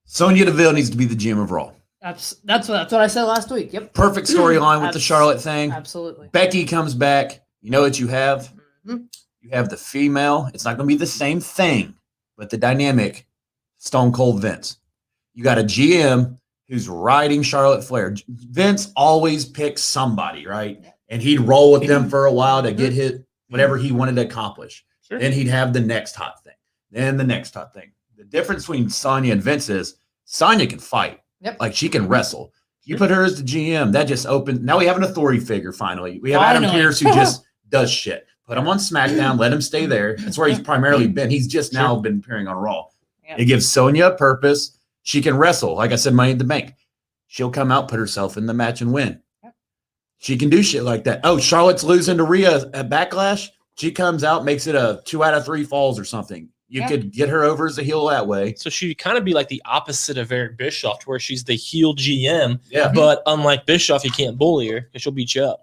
Sonya Deville needs to be the GM of Raw. That's what I said last week. Yep. Perfect storyline with the Charlotte thing. Absolutely. Becky comes back. You know what you have? Mhm. You have the female. It's not going to be the same thing, but the dynamic Stone Cold Vince. You got a GM who's riding Charlotte Flair. Vince always picks somebody, right? And he'd roll with them for a while to get whatever he wanted to accomplish. Sure. Then he'd have the next hot thing. Then the next hot thing. The difference between Sonya and Vince is Sonya can fight. Yep. Like she can wrestle. You put her as the GM, that just opened. Now we have an authority figure finally. We have Adam Finally. Pearce who just does shit. Put him on SmackDown, let him stay there. That's where he's primarily been. He's just now been appearing on Raw. Yep. It gives Sonya a purpose. She can wrestle. Like I said, Money in the Bank. She'll come out, put herself in the match and win. Yep. She can do shit like that. Oh, Charlotte's losing to Rhea at Backlash. She comes out, makes it a 2 out of 3 falls or something. You Yep. could get her over as a heel that way. So she'd kind of be like the opposite of Eric Bischoff, where she's the heel GM, Yeah. but unlike Bischoff, you can't bully her because she'll beat you up.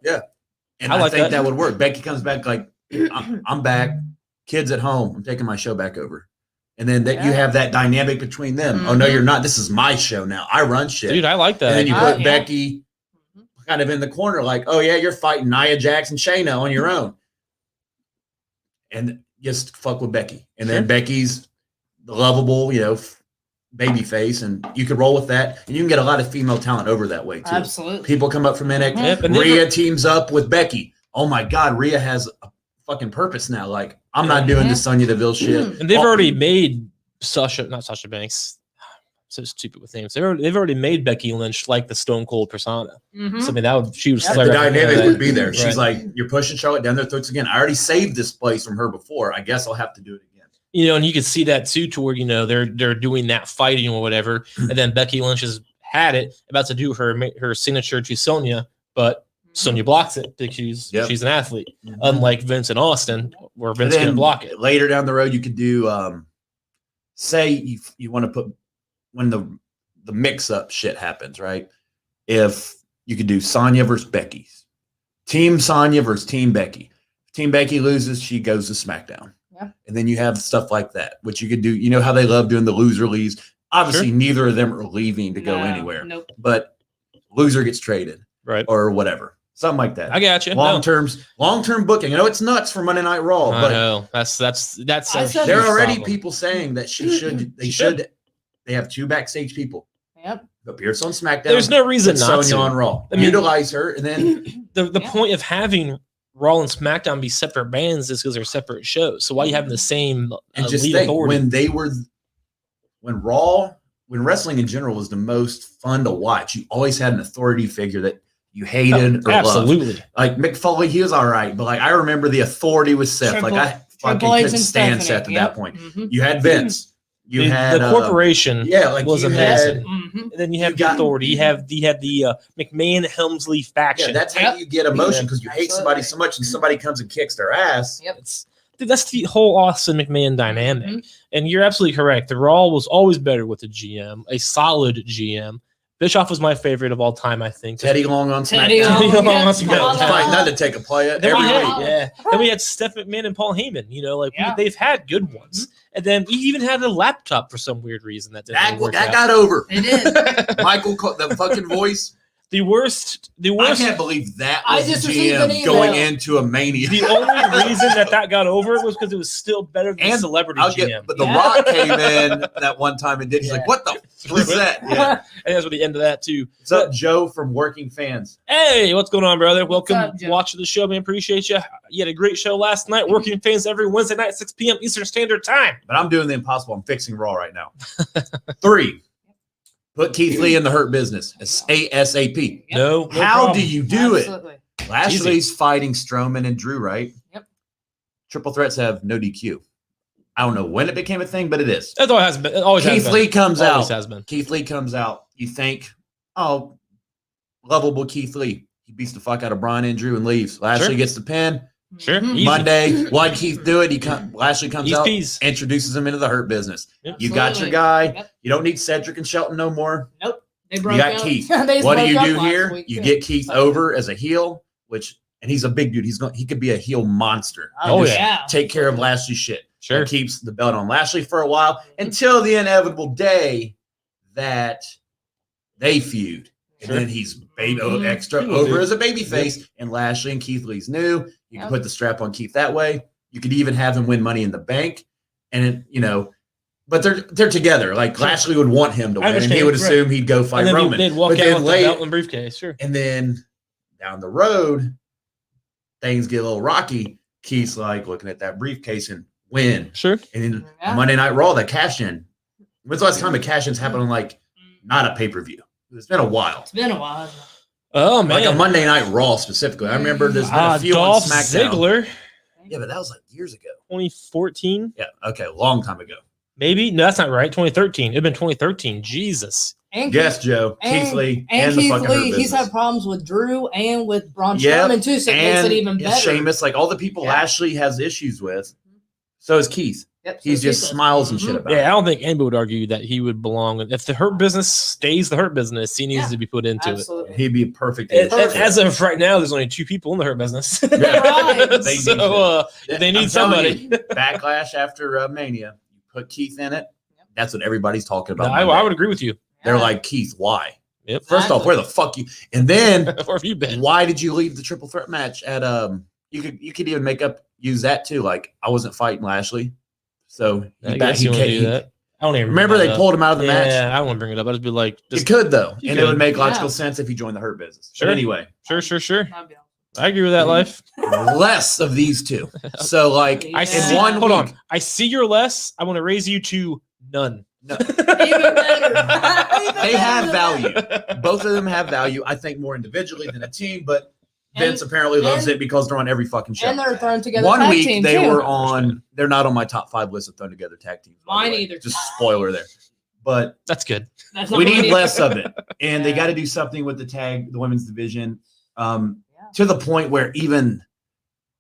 And I I, like think that. that would work. Becky comes back like, I'm back. Kids at home. I'm taking my show back over. And then that you Yeah. have that dynamic between them. Oh, no, you're not. This is my show now. I run shit. Dude, I like that. and then you idea. put Yeah. Becky kind of in the corner like, oh, yeah, you're fighting Nia Jax and Shayna on your own. And just fuck with Becky. And then Sure. Becky's the lovable, baby face. And you could roll with that. And you can get a lot of female talent over that way, too. Absolutely. People come up from NXT. Yep, and Rhea teams up with Becky. Oh my God, Rhea has a fucking purpose now. Like, I'm not doing the Sonya Deville shit. And they've Oh, already made not Sasha Banks. So stupid with names. They've already made Becky Lynch like the Stone Cold persona. Mhm. So I mean, she would Yeah, the flare up into dynamic that. would be there. She's Right. like, you're pushing Charlotte down their throats again. I already saved this place from her before. I guess I'll have to do it again. And you can see that too, toward they're doing that fighting or whatever, and then Becky Lynch has had it about to do her signature to Sonya, but Sonya blocks it because she's an athlete, unlike Vince and Austin, where Vince And can block it. Later down the road, you could do, say you want to put when the mix-up shit happens, right? If you could do Sonya versus Becky, Team Sonya versus Team Becky. If Team Becky loses, she goes to SmackDown. Yeah. And then you have stuff like that, which you could do. You know how they love doing the loser leaves. Obviously, neither of them are leaving to go No, anywhere. Nope. But loser gets traded, Right. or whatever, something like that. I got you. Long term booking. You know, it's nuts for Monday Night Raw, I but know. That's I a said there huge are already problem. people saying that they have 2 backstage people. Yep. Appears on SmackDown. There's no reason put not Sonya to. on Raw. I mean- Utilize her, and then The Yeah. point of having Raw and SmackDown be separate bands is because they're separate shows. So why are you having the same and just lead think authority? when wrestling in general was the most fun to watch. You always had an authority figure that you hated or loved. Absolutely. Like Mick Foley, he was all right, but like I remember the authority was Seth. Triple- like I fucking Triple H couldn't and stand Stephanie. Seth at Yep. that point. Mhm. You had Vince. You had the corporation like was you amazing. had- Mhm. And then you have You the got- authority. You had the McMahon Helmsley Yeah, faction. that's how Yep. you get emotion Yeah. because you hate somebody so much, and somebody comes and kicks their ass. Yep. That's the whole Austin McMahon dynamic. Mhm. And you're absolutely correct. The Raw was always better with a GM, a solid GM. Bischoff was my favorite of all time, I think. Teddy Long on Teddy SmackDown. Long, Long yes, on You know, it's SmackDown. fine not to take a play Then we every had, week. yeah. Then we had Steph McMahon and Paul Heyman. Yeah. They've had good ones. And then we even had a laptop for some weird reason that didn't really work That out. got over. They did. Michael, the fucking voice. The worst. I can't believe that I was just the received an GM email. going into a Mania. The only reason that got over was because it was still better than the And celebrity I'll GM. get, but The Yeah. Rock came in that one time and did. He's Yeah. like, "What the fuck is that?" Yeah. And that's what the end of that too. What's up, Joe from Working Fans? Hey, what's going on, brother? Welcome, up, Joe? watch the show, man. Appreciate you. You had a great show last night. Working Fans every Wednesday night, 6 p.m. Eastern Standard Time. But I'm doing the impossible. I'm fixing Raw right now. 3, put Keith Lee in the Hurt Business ASAP. Yep. No How problem. do you do Absolutely. it? Lashley's fighting Strowman and Drew, right? Yep. Triple threats have no DQ. I don't know when it became a thing, but it is. It always has been. It always has Keith been. Lee comes Always out. has been. Keith Lee comes out. You think, oh, lovable Keith Lee. He beats the fuck out of Bryan and Drew and leaves. Lashley Sure. gets the pin. Sure. Mhm. Easy. Monday, why'd Keith do it? Lashley comes Easy out, peas. introduces him into the Hurt Business. Yep. You got your Absolutely. guy. Yep. You don't need Cedric and Shelton no more. Nope. They You broke got up. Keith. They just What do you broke do up last here? week, You too. get Keith over as a heel, and he's a big dude. He could be a heel monster. Oh, And just yeah. take care of Lashley's shit. Sure. That keeps the belt on Lashley for a while until the inevitable day that they feud. And Sure. then he's Mhm. extra He will over do. as a babyface, and Lashley and Keith Lee's new. You can Yep. put the strap on Keith that way. You could even have him win Money in the Bank, and but they're together. Like Sure. Lashley would want him to I win, and he understand, would right. assume he'd go fight And then Roman. they'd walk But out then with the late, belt and briefcase. Sure. and then down the road, things get a little rocky. Keith's like looking at that briefcase and win. Sure. And then Yeah. Monday Night Raw, that cash in. When's the last time a cash in's happened on not a pay per view? It's been a while. It's been a while. Hasn't it? Oh man. Like a Monday Night Raw specifically. I remember there's been a few Dolph on SmackDown. Ziggler, Yeah, but that was like years ago. 2014. Yeah, okay, a long time ago. Maybe. No, that's not right. 2013. It'd been 2013. Jesus. And Yes, Joe. and- Keith Lee and the Keith fucking Lee, Hurt he's Business. had problems with Drew and with Braun Yep. Strowman too, so it makes And it even better. Sheamus, like all the people Yeah. Lashley has issues with. So is Keith. Yep, so He's Keith just does. smiles and shit Mhm. about Yeah, I it. don't think anybody would argue that he would belong. If the Hurt Business stays the Hurt Business, he needs Yeah. to be put into Absolutely. He'd be perfect. it. And Perfect. as of right now, there's only 2 people in the Hurt Business. Right. They so need if they I'm need telling somebody. you, Backlash after Mania, you put Keith in it. That's what everybody's talking No, about. I Monday. would agree with you. They're Yeah. like, Keith, why? Yep. First off, where the fuck you? And then Where have you been? why did you leave the triple threat match at you could even use that too. Like I wasn't fighting Lashley. So I guess you want to do that. I don't even remember bring they that pulled him out of up. the match. Yeah, I don't want to bring it up. I'd just be like, You just, could though, You and it could. would make logical Yeah. sense if you joined the Hurt Business. Sure. But anyway, sure. That'd be I agree with that, life. less of these two. So like Yeah. I see. in one Hold on. week, I see your less. I want to raise you to none. no, awesome. Even better. Even they have better. value. Both of them have value. I think more individually than a team, but And- Vince apparently loves and- it because they're on every fucking show. And they're thrown together. One tag week team they too. were on. They're not on my top 5 list of thrown together tag teams. by the Mine way. either. Just spoiler there. But That's good. That's not we mine need either. less of it, and they Yeah. got to do something with the women's division, Yeah. to the point where even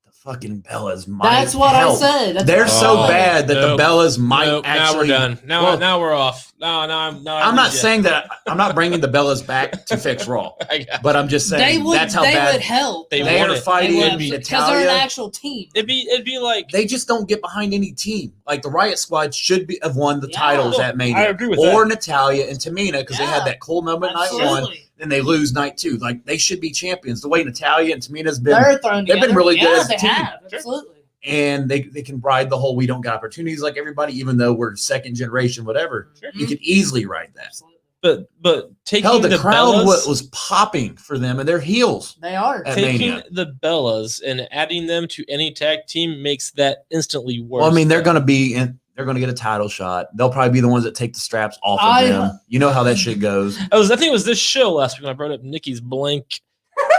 the fucking Bellas might. That's what help. I said. That's They're what I so said. bad that Nope. the Bellas might Nope, actually. now we're done. Now, Well, now we're off. No, I'm I'm not saying that. I'm not bringing the Bellas back to fix Raw, but I'm just They saying would. that's how They bad would help. They they want are it. They fighting would, in because they're an Natalia. actual team. It'd be like They just don't get behind any team. Like the Riot Squad should have won the Yeah. titles No, at Mania. I agree with or that. Natalia and Tamina because they had Yeah. that cool moment night one. Absolutely. Then they lose night 2. Like they should be champions. The way Natalia and Tamina's been, They're thrown they've been together. really good Yeah, as a they team. have. Sure. Absolutely. and they can ride the whole we don't get opportunities like everybody, even though we're second generation, whatever. Sure. You can easily ride that. Absolutely. but taking Hell, the crowd Bellas, was popping for them and their heels. They are. At taking Mania. the Bellas and adding them to any tag team makes that instantly worse. Well, I mean, they're going to be in. They're going to get a title shot. They'll probably be the ones that take the straps off of I- them. You know how that shit goes. I think it was this show last week when I brought up Nikki's blank,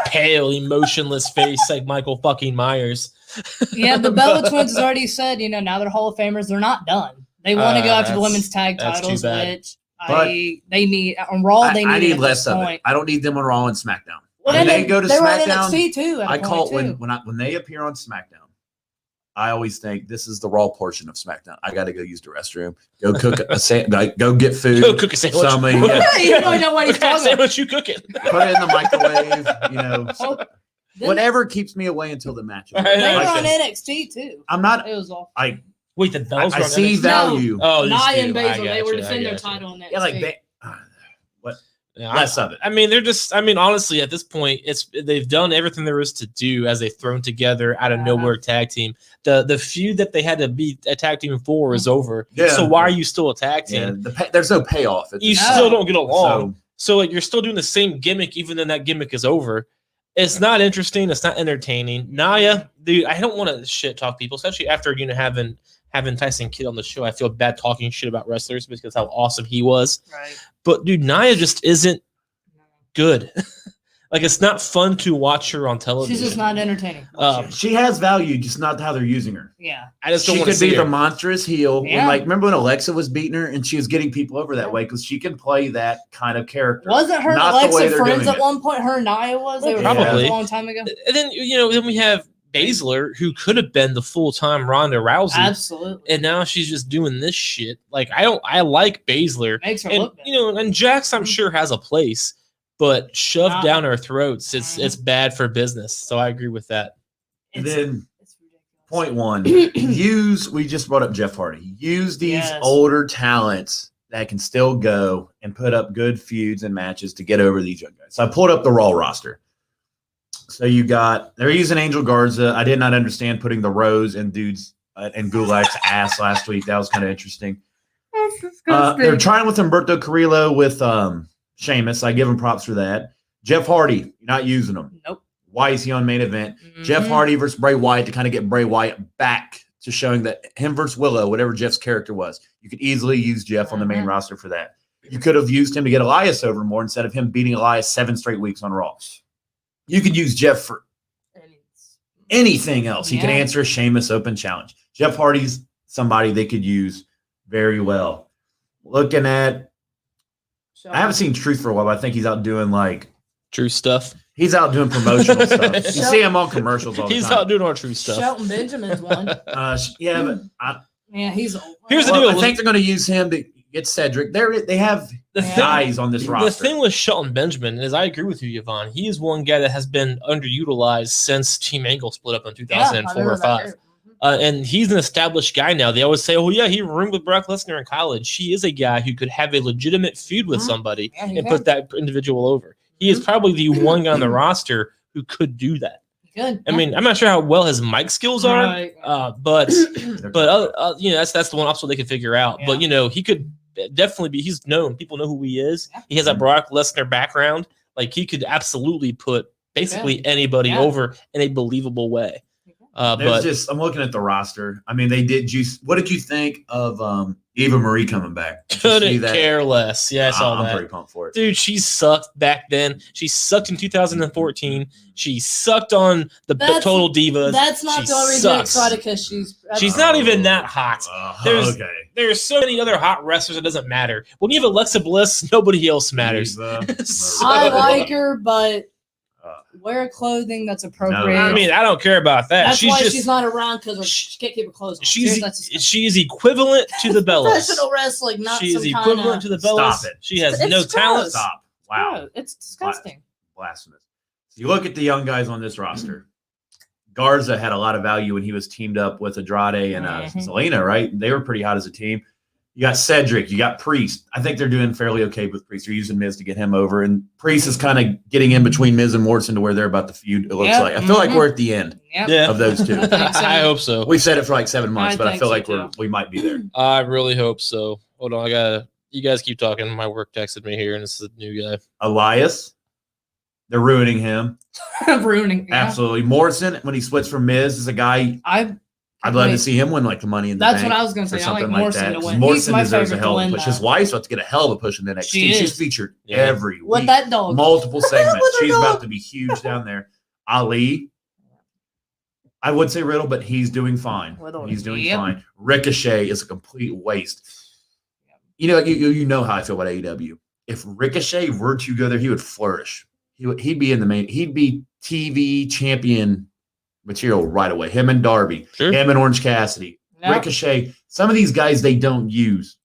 pale, emotionless face like Michael fucking Myers. Yeah, the Bella Twins has already said, now they're Hall of Famers. They're not done. They want to go after the that's- women's tag that's too titles, bad. which But they need on Raw. They need I it need at less this of point. it. I don't need them on Raw and SmackDown. Well, When then they go to they were on SmackDown, NXT too. at a I call point, it when they appear on SmackDown. I always think this is the Raw portion of SmackDown. I got to go use the restroom. Go cook go get food. Go cook a sandwich. Somebody, too. yeah, You don't know what he's What kind of talking about. sandwich you cooking? put it in the microwave. Oh, then Whatever keeps me away until the match. is over. Right, They were I on see. NXT too. I'm not. It was all. Wait, the Bellas I were on see NXT? value. Oh, Nia these and two. I Basil, they were gotcha, I defending their gotcha. title on NXT. Yeah, like less of it. I mean, they're just. I mean, honestly, at this point, they've done everything there is to do as a thrown together out of nowhere tag team. The feud that they had to be a tag team for is over. Yeah. So why are you still a tag team? Yeah, there's no payoff. You still don't get along. So like, you're still doing the same gimmick, even though that gimmick is over. It's not interesting. It's not entertaining. Nia, dude, I don't want to shit talk people, especially after having Tyson Kidd on the show. I feel bad talking shit about wrestlers because how awesome he was. Right. But dude, Nia just isn't good. Like, it's not fun to watch her on television. She's just not entertaining. She has value, just not how they're using her. Yeah. I just don't She want to could see be her. the monstrous heel. Yeah. Remember when Alexa was beating her and she was getting people over that way because she can play that kind of character. Wasn't her and Not the way Alexa they're friends doing at it. one point? Her and Nia was? They were Probably. friends a long time ago. And then then we have Baszler, who could have been the full-time Ronda Rousey. Absolutely. And now she's just doing this shit. Like, I like Baszler. Makes her And look better. and Jax, I'm sure, has a place, but shoved Nah. down our throats, it's bad for business. So I agree with that. And It's then ridiculous. point one, we just brought up Jeff Hardy. Use these Yes. older talents that can still go and put up good feuds and matches to get over these young guys. So I pulled up the Raw roster. So they're using Angel Garza. I did not understand putting the Rose and dudes and Gulak's ass last week. That was kind of interesting. That's disgusting. They're trying with Humberto Carrillo with Sheamus. I give him props for that. Jeff Hardy, you're not using him. Nope. Why is he on main event? Jeff Mhm. Hardy versus Bray Wyatt to kind of get Bray Wyatt back to showing that him versus Willow, whatever Jeff's character was, you could easily use Jeff on the main Mhm. roster for that. You could have used him to get Elias over more instead of him beating Elias 7 straight weeks on Raw. You could use Jeff for anything else. He can Yeah. answer a Sheamus Open challenge. Jeff Hardy's somebody they could use very well. Looking at, I haven't seen Truth for a while, but I think he's out doing True stuff. he's out doing promotional stuff. You see him on commercials all the He's time. out doing our true stuff. Shelton Benjamin's one. Yeah, but Yeah, he's old. Here's the well, deal. I think they're going to use him to get Cedric. They have The Yeah. guys on this The roster. thing with Shelton Benjamin is, I agree with you, Yvonne. He is one guy that has been underutilized since Team Angle split up in 2004 or 5. And he's an established guy now. They always say, "Oh yeah, he roomed with Brock Lesnar in college." He is a guy who could have a legitimate feud with somebody Yeah, he and can. put that individual over. He is probably the one guy on the roster who could do that. Good. I mean, I'm not sure how well his mic skills are, Right. but that's the one obstacle they could figure out. Yeah. But he could definitely be. He's known. People know who he is. Yeah. He has a Brock Lesnar background. Like, he could absolutely put basically anybody Yeah. over in a believable way. I'm looking at the roster. I mean, they did juice. What did you think of Eva Marie coming back? Did you see Couldn't that? care less. Yeah, I saw I'm that. pretty pumped for it. Dude, she sucked back then. She sucked in 2014. She sucked on the Total Divas. That's not She the only reason I'm sucks. excited because She's not even that hot. There's- okay. There's so many other hot wrestlers, it doesn't matter. When you have Alexa Bliss, nobody else matters. Eva So- I Marie. like her, but wear clothing that's appropriate. I mean, I don't care about that. that's she's why just she's not around because she can't keep her clothes on. she's That's disgusting. she's equivalent to the Bellas. Professional wrestling, not She is some equivalent to the Bellas. Stop it. She has It's no gross. talent. Stop. Wow. No, it's disgusting. Blasphemous. You look at the young guys on this roster. Garza had a lot of value when he was teamed up with Andrade and Mhm. Selena, right? They were pretty hot as a team. You got Cedric, you got Priest. I think they're doing fairly okay with Priest. They're using Miz to get him over, and Priest is kind of getting in between Miz and Morrison to where they're about to feud. It looks Yep. like. I feel like Mhm. we're at the end Yep. Yeah, of those two. I hope so. We've said it for like 7 months, I but I think feel so, like too. we might be there. I really hope so. Hold on, you guys keep talking. My work texted me here, and this is a new guy. Elias, they're ruining him. Ruining. Yeah. Absolutely. Morrison, when he splits from Miz, is a guy I'd love to see him win like the Money in the That's Bank. what I was going to or say. I like something like Morrison that. to 'Cause win. He's Morrison my deserves a favorite to hell of a win. push. His wife's about to get a hell of a push in NXT. She is. She's featured Yeah. every What week. that dog? Multiple segments. What the She's dog? about to be huge down there. Ali, I would say Riddle, but he's doing fine. Riddle, He's doing yep. fine. Ricochet is a complete waste. You know how I feel about AEW. If Ricochet were to go there, he would flourish. He'd be in the main. He'd be TV champion material right away. Him and Darby. Sure. Him and Orange Cassidy. Yep. Ricochet. Some of these guys they don't use.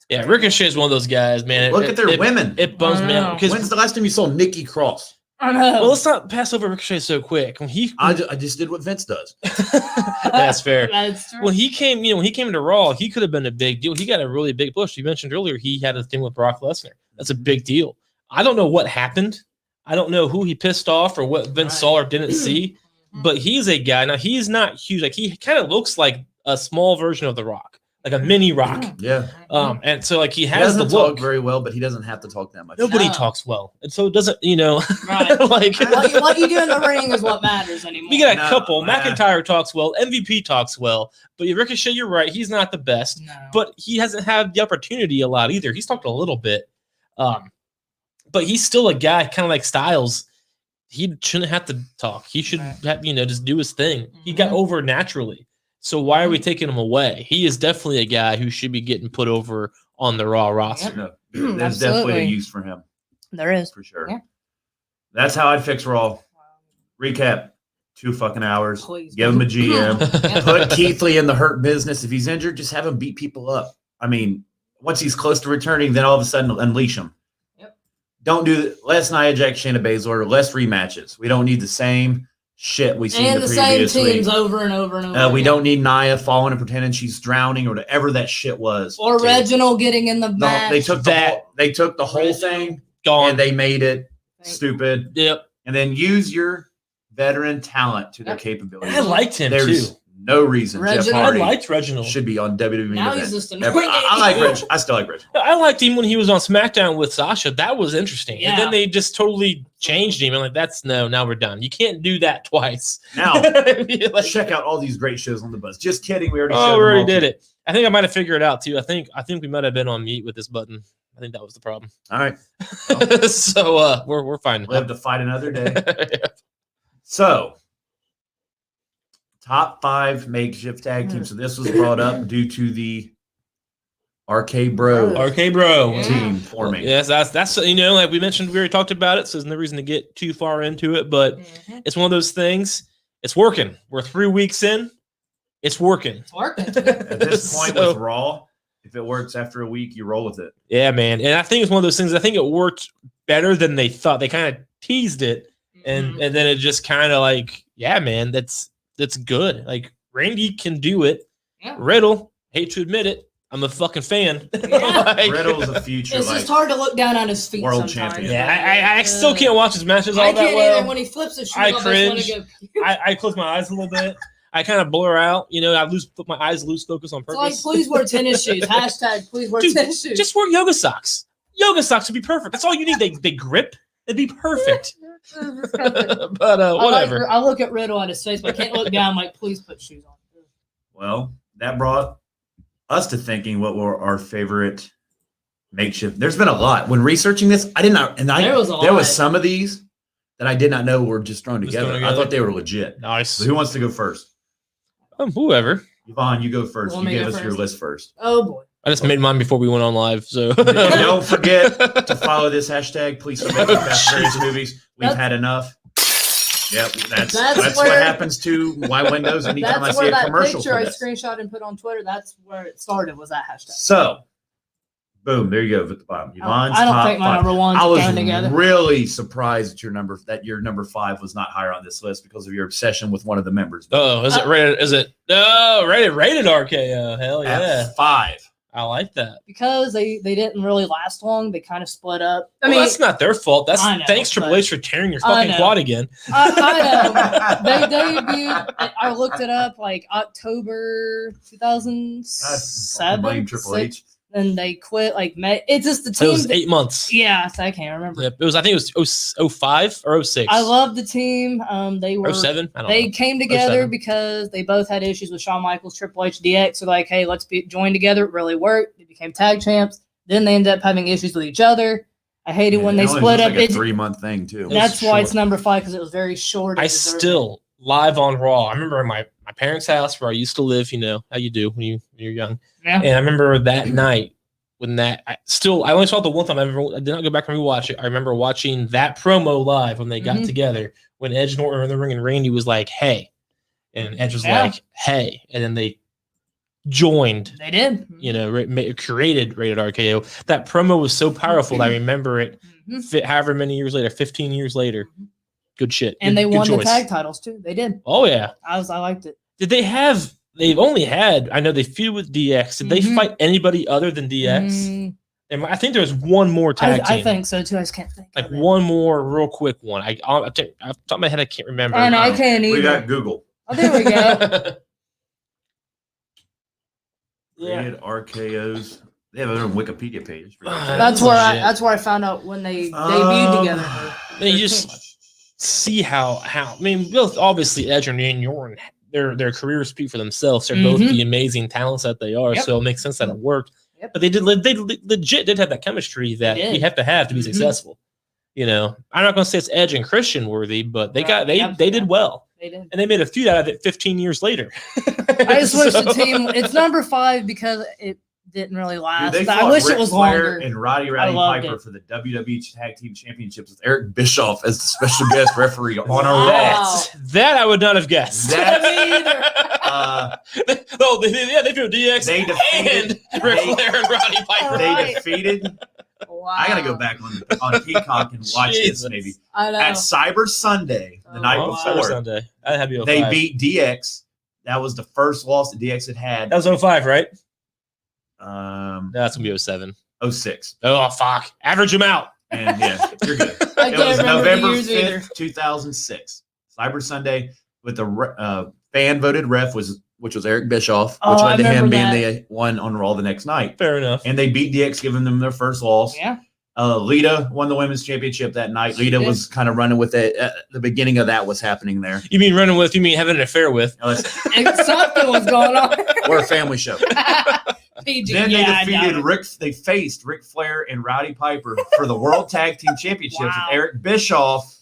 Yeah, Ricochet is one of those guys, man. Look at their women. It bums me out because When's the last time you saw Nikki Cross? I know. well, let's not pass over Ricochet so quick. When he I just did what Vince does. that's fair. That's true. When he came into Raw, he could have been a big deal. He got a really big push. You mentioned earlier he had a thing with Brock Lesnar. That's a big deal. I don't know what happened. I don't know who he pissed off or what Vince saw or didn't see, but he's a guy. Now, he's not huge. Like, he kind of looks like a small version of The Rock, like a mini Rock. Yeah. And so, like, he He has the doesn't look. talk very well, but he doesn't have to talk that much. Nobody No. talks well. And so it doesn't, you know, Right. like, What you do in the ring is what matters anymore. we got a No, couple. nah. McIntyre talks well. MVP talks well. But Ricochet, you're right. He's not the best. No. But he hasn't had the opportunity a lot either. He's talked a little bit. But he's still a guy kind of like Styles. He shouldn't have to talk. He should have, just do his thing. He got over naturally. So why are we taking him away? He is definitely a guy who should be getting put over on the Raw roster. No, there's definitely a use for him, There is. for sure. Yeah. That's how I'd fix Raw. Recap: 2 fucking hours. Please. Give him a GM. Yeah. Put Keith Lee in the Hurt Business. If he's injured, just have him beat people up. I mean, once he's close to returning, then all of a sudden unleash him. Yep. Don't do less Nia Jax, Shayna Baszler, less rematches. We don't need the same shit we seen And the the same previous teams week. over and over and over. We again. don't need Nia falling and pretending she's drowning or whatever that shit was. Or Dude, Reginald getting in the match. they took the whole thing Gone. and they made it stupid. Yep. And then use your veteran talent to their capabilities. I liked him There's too. no reason Jeff Reginald- I Hardy liked Reginald. should be on WWE. Now main he's event. just Ever. annoying. I like Rich. I still like Rich. I liked him when he was on SmackDown with Sasha. That was interesting. And then Yeah. they just totally changed him. I'm like, now we're done. You can't do that twice. Now Like, check out all these great shows on the buzz. Just kidding. We already oh, showed we them already all did to you. it. I think I might have figured it out too. I think we might have been on mute with this button. I think that was the problem. All right. So we're fine. We'll have to fight another day. So, top 5 makeshift tag teams. So this was brought up due to the RK Bro RK Bro. Yeah. team forming. Yes, that's like we mentioned, we already talked about it, so there's no reason to get too far into it, but Mhm. it's one of those things. It's working. We're 3 weeks in. It's working. It's working. At this point So- with Raw, if it works after a week, you roll with it. Yeah, man. And I think it's one of those things. I think it worked better than they thought. They kind of teased it, and Mhm. then it just kind of like, yeah, man, that's good. Like Randy can do it. Yeah. Riddle, hate to admit it, I'm a fucking fan. Yeah. Like, Riddle's a future It's like just hard to look down on his feet world sometimes. champion. yeah, I still can't watch his matches all I that can't well. either. When he flips his shoes I off, I just cringe. want to go. I close my eyes a little bit. I kind of blur out. I put my eyes lose focus on It's like, purpose. please wear tennis shoes. Hashtag, please wear Dude, tennis shoes. Just wear yoga socks. Yoga socks would be perfect. That's all you need. They grip. It'd be perfect. But whatever. I look at Riddle at his face, but I can't look down. I'm like, please put shoes on. Well, that brought us to thinking what were our favorite makeshift. There's been a lot. When researching this, I did not, and There was a there was lot. some of these that I did not know were just thrown Just together. thrown I together. thought they were legit. Nice. So who wants to go first? Whoever. Yvonne, you go first. Want You me to give go us your first? list first. Oh boy. I just made mine before we went on live. So Don't forget to follow this hashtag. Please don't make Fast and Furious movies. We've That's- had enough. Yep, that's That's what where- happens to my windows anytime I That's see where a that commercial picture for I this. screenshot and put on Twitter. That's where it started. Was that hashtag? So, boom, there you go at the bottom. Yvonne's I don't top think my five. number one's I was thrown together. really surprised that your number 5 was not higher on this list because of your obsession with one of the members. oh, is it rated? Is it rated RKO? Hell yeah. At 5. I like that. Because they didn't really last long. They kind of split up. I Well, mean, that's not their fault. That's I know, thanks Triple but- H for tearing your I fucking know. quad again. I know. They debuted. I looked it up like October I 2007. blame Triple H. And they quit like May. It's just the It team. was 8 months. Yeah, so I can't remember. Yep. It was. I think it was 05 or 06. I love the team. They were 07. I don't they know. came together 07. because they both had issues with Shawn Michaels, Triple H, DX. So like, hey, let's join together. It really worked. They became tag champs. Then they ended up having issues with each other. I hated when It they only split was up. like a It- 3-month thing too. that's why it's short. number 5 because it was very short. It I deserved it. still live on Raw. I remember in my parents' house where I used to live. You know how you do when you're young. Yeah. And I remember that night when I only saw it the one time. I did not go back and rewatch it. I remember watching that promo live when they got Mhm. together when Edge and Orton were in the ring and Randy was like, "Hey," and Edge was Yeah. like, "Hey," and then they joined. They did. Created Rated RKO. That promo was so powerful that I remember it. Mhm. However many years later, 15 years later, good shit. And Good- they good won the choice. tag titles too. They did. Oh yeah. I liked it. Did they have? They've only had. I know they feud with DX. Did they Mhm. fight anybody other than DX? And I think there's one more tag team. I think so too. I just can't think. Like of it. one more real quick one. Off the top of my head, I can't remember. I know, I can't We either. got Google. Oh, there we go. Yeah. Created RKOs. They have their own Wikipedia page. That's where I found out when they debuted together. And you just see how I mean, both obviously Edge and Randy Orton, their careers speak for themselves. They're both the amazing talents that they are. Yep. So it makes sense that it worked. Yep. But they legit did have that chemistry that you have to be successful. You know, I'm not going to say it's Edge and Christian worthy, but they did well. They did. And they made a feud out of it 15 years later. I just wish the team. It's number 5 because it didn't really last. Dude, I wish Ric it was Flair longer. and Roddy I loved Piper it. for the WWE Tag Team Championships with Eric Bischoff as the special guest referee on a Wow. Raw. That I would not have guessed. That's- Me either. Oh, they threw DX They defeated. and Ric Flair and Roddy Piper. They Right. defeated. Wow. I gotta go back on Peacock and watch Jesus. this maybe I know. at Cyber Sunday the Oh, night wow. Cyber before. Sunday. That had to be 05. They beat DX. That was the first loss that DX had. That was 05, right? That's gonna be 07. 06. Oh fuck! Average them out. And yeah, you're good. I It can't was remember the November years 5th, either. 2006. Cyber Sunday with the fan voted ref which was Eric Bischoff, which Oh, I led to him being remember the one on Raw the next night. Fair enough. And they beat DX, giving them their first loss. Yeah. Lita won the women's championship that night. Lita did. was kind of running with it. The beginning of that was happening there. You mean running with? You mean having an affair with? Now, listen, Something was going on. we're a family show. PG, Then yeah, I they doubt defeated it. They faced Ric Flair and Roddy Piper for the World Tag Team Championships with Wow. Eric Bischoff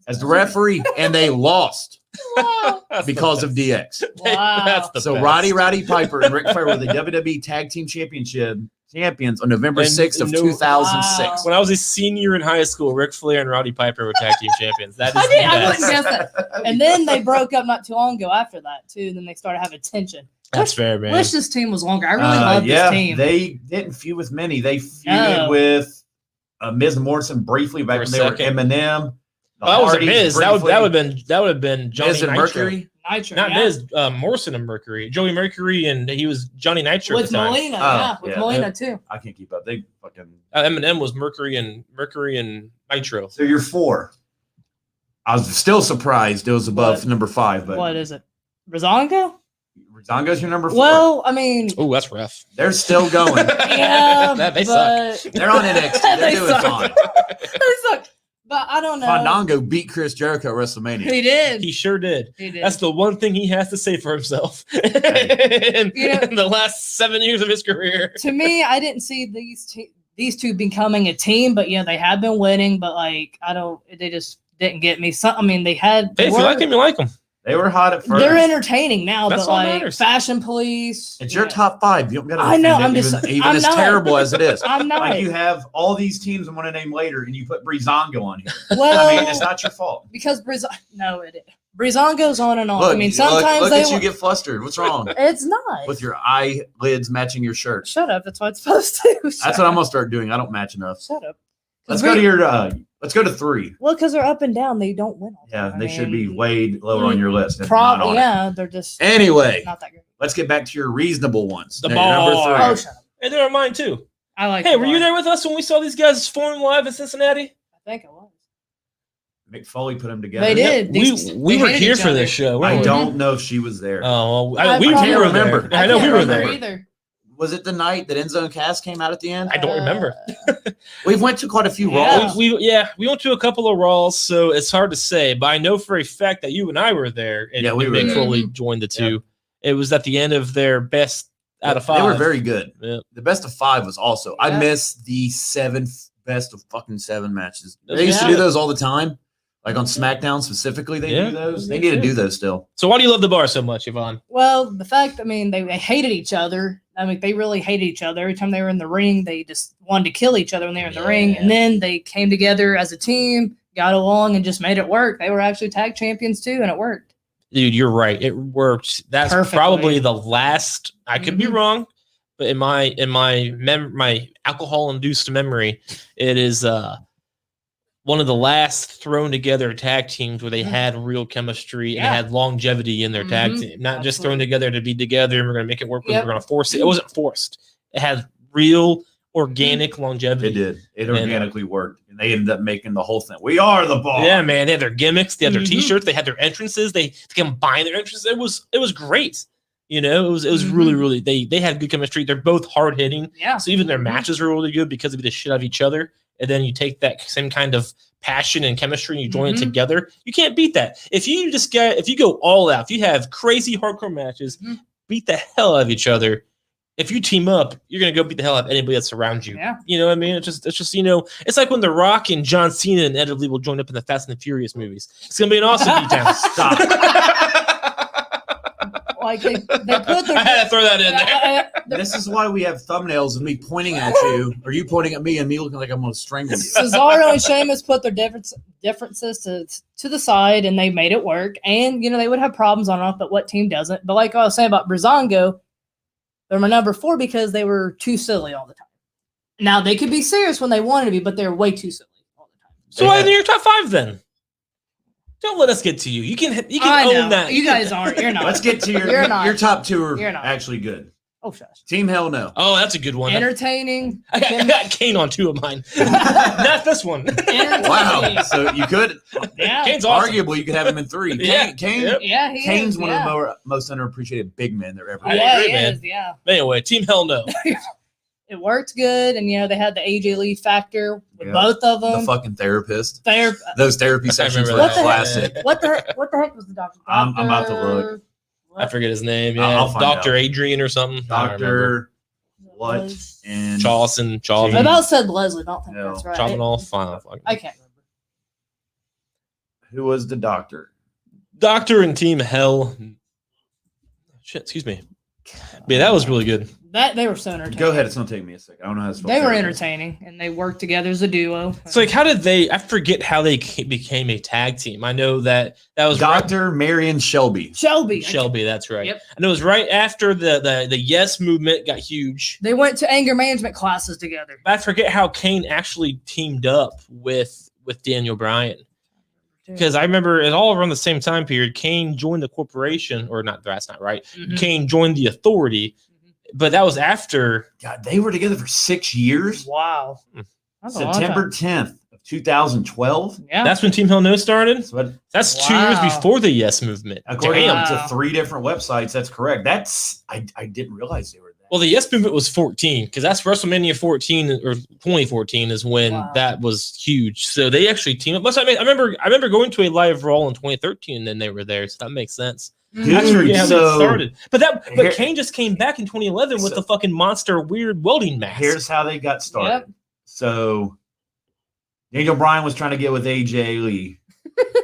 as the referee, and they lost Wow. because of DX. Wow. That's the So best. Roddy Piper and Ric Flair were the WWE Tag Team champions on November And 6th of no- 2006. Wow. When I was a senior in high school, Ric Flair and Roddy Piper were tag team champions. That is I did. I the wouldn't best. guess that. And then they broke up not too long ago after that too. Then they started having tension. That's fair, man. Wish this team was longer. I really love yeah, this team. they didn't feud with many. They feuded No. with Miz and Morrison briefly back For when a they were second. Eminem. The that was Hardys Miz. briefly. That would have been Johnny Miz and Nitro. Mercury. Nitro, Not yeah. Miz. Morrison and Mercury. Joey Mercury, and he was Johnny Nitro With at the time. Melina, Oh, yeah, with yeah. Melina too. I can't keep up. They fucking. Eminem was Mercury and Nitro. So you're 4. I was still surprised it was above What? number 5, but What is it? Rizongo? Zongo's your number 4. Well, I mean, Oh, that's rough. They're still going. yeah, They but suck. They're on NXT. They're They doing suck. fine. they suck. But I don't know. Fandango beat Chris Jericho at WrestleMania. He did. He sure did. He did. That's the one thing he has to say for himself in You know- the last 7 years of his career. To me, I didn't see these two becoming a team, but yeah, they have been winning. But like, they just didn't get me. I mean, they had. Hey, if you like him, you like him. They were hot at first. They're entertaining now, That's but all that like matters. Fashion Police. It's your yeah. top 5. You don't got to. I know, I'm even, just- even I'm as not. terrible as it is. I'm not. Like you have all these teams I'm going to name later, and you put Breezango on here. well, I mean, it's not your fault. because no, it is. Brizon goes on and on. Look, I mean, sometimes look they. at you get flustered. What's wrong It's not. with your eyelids matching your shirt? Shut up. That's what it's supposed to. That's what I'm gonna start doing. I don't match enough. Shut up. Let's go to your. Let's go to 3. Well, because they're up and down, they don't win. All the Yeah, time. they I should be mean, way lower on your list. if not on Probably, it. yeah. They're just Anyway, not that good. let's get back to your reasonable ones. The Now, bar. Number Oh, 3. shut up. Hey, they're mine too. I like. Hey, the were you bar. there with us when we saw these guys perform live in Cincinnati? I think it was. Mick Foley put them together. They did. We They were hated here each for other. this show. I weren't we? don't know if she was there. Oh, well, I we probably were remember. there. I know we can't were remember there. either. Was it the night that End Zone Cast came out at the end? I don't remember. We've went to quite a few Yeah. Raws. We went to a couple of Raws, so it's hard to say. But I know for a fact that you and I were there, and Yeah, we were Mick there. Foley joined the two. It was at the end of their best out of 5. They were very good. Yeah. The best of 5 was also. I Yeah. miss the 7 best of fucking 7 matches. Those They used to yeah. do those all the time. Like on SmackDown specifically, they Yeah. do those. They They need to do. do those still. So why do you love the bar so much, Yvonne? Well, the fact, I mean, they hated each other. I mean, they really hated each other. Every time they were in the ring, they just wanted to kill each other when they were in the ring. And then they came together as a team, got along, and just made it work. They were actually tag champions too, and it worked. Dude, you're right. It worked. That's Perfectly. probably the last. I could be Mhm. wrong, but in my alcohol induced memory, it is one of the last thrown together tag teams where they had real chemistry and Yeah. had longevity in their tag Mhm. team, not just Absolutely. thrown together to be together and we're going to make it work. Yep. We're going to force it. It wasn't forced. It had real organic longevity. It did. It And, organically worked. And they ended up making the whole thing. We are the bar. Yeah, man. They had their gimmicks. They had their Mhm. T-shirts. They had their entrances. They combined their entrances. It was great. You know, it was really, really. They had good chemistry. They're both hard hitting. Yeah. So even their matches were really good because of the shit out of each other. And then you take that same kind of passion and chemistry and you join it together. You can't beat that. If you go all out, if you have crazy hardcore matches, beat the hell out of each other. If you team up, you're gonna go beat the hell out of anybody that's around you. Yeah. You know what I mean? It's just it's like when The Rock and John Cena inevitably will join up in the Fast and the Furious movies. It's gonna be an awesome beatdown. Stop. Like they put their. I had to throw that in there. This is why we have thumbnails of me pointing at you, or you pointing at me, and me looking like I'm going to strangle you. Cesaro and Sheamus put their differences to the side, and they made it work. And they would have problems on off, but what team doesn't? But like I was saying about Breezango, they're my number 4 because they were too silly all the time. Now they could be serious when they wanted to be, but they're way too silly all the time. So why in your top 5 then? Don't let us get to you. You can own that. You guys aren't. You're not. Let's get to You're not. your top 2 are You're not. actually good. Oh, shush. Team Hell No. Oh, that's a good one. Entertaining. I got Kane on 2 of mine. Not this one. Wow. So you could, Yeah. Kane's awesome. arguably, you could have him in 3. Yeah. Kane, Yep. Yeah, he Kane's is, one yeah. of the most underappreciated big men there ever. I Yeah, agree, he man. is, yeah. Anyway, Team Hell No. It worked good, and they had the AJ Lee factor with Yeah. both of The them. fucking therapist. They're Those therapy sessions were remember that. classic. what the heck was the doctor? I'm about to look. I forget his name. I'll Yeah, find Dr. out. Adrian or something. I don't remember. Dr. What? And Chawson, I Chawvin, about said Leslie. I don't think No. that's right. Chawvinol, fine. I can't remember. who was the doctor? Doctor and Team Hell. Shit, excuse me. Yeah, that was really good. They were so entertaining. Go ahead. It's going to take me a second. I don't know how to spell They were therapist. entertaining, and they worked together as a duo. It's like, how did they? I forget how they became a tag team. I know that was Dr. Marion Shelby. Shelby. Shelby. That's right. Yep. And it was right after the Yes movement got huge. They went to anger management classes together. I forget how Kane actually teamed up with Daniel Bryan. Because I remember it all around the same time period. Kane joined the corporation, or not? That's not right. Mhm. Kane joined the Authority, but that was after. God, they were together for 6 years. Wow. That's a long September time. 10th of 2012. Yeah. That's when Team Hell No started. That's what, That's 2 years Wow. before the Yes movement. according Damn. to 3 different websites, that's correct. I didn't realize they were that. Well, the Yes movement was 14 because that's WrestleMania 14 or 2014 is when Wow. that was huge. So they actually teamed up. I remember going to a live Raw in 2013 and then they were there. So that makes sense. Mhm. I forget how so that started. But here- Kane just came back in 2011 with So- the fucking monster weird welding mask. Here's how they got started. Yep. So Daniel Bryan was trying to get with AJ Lee,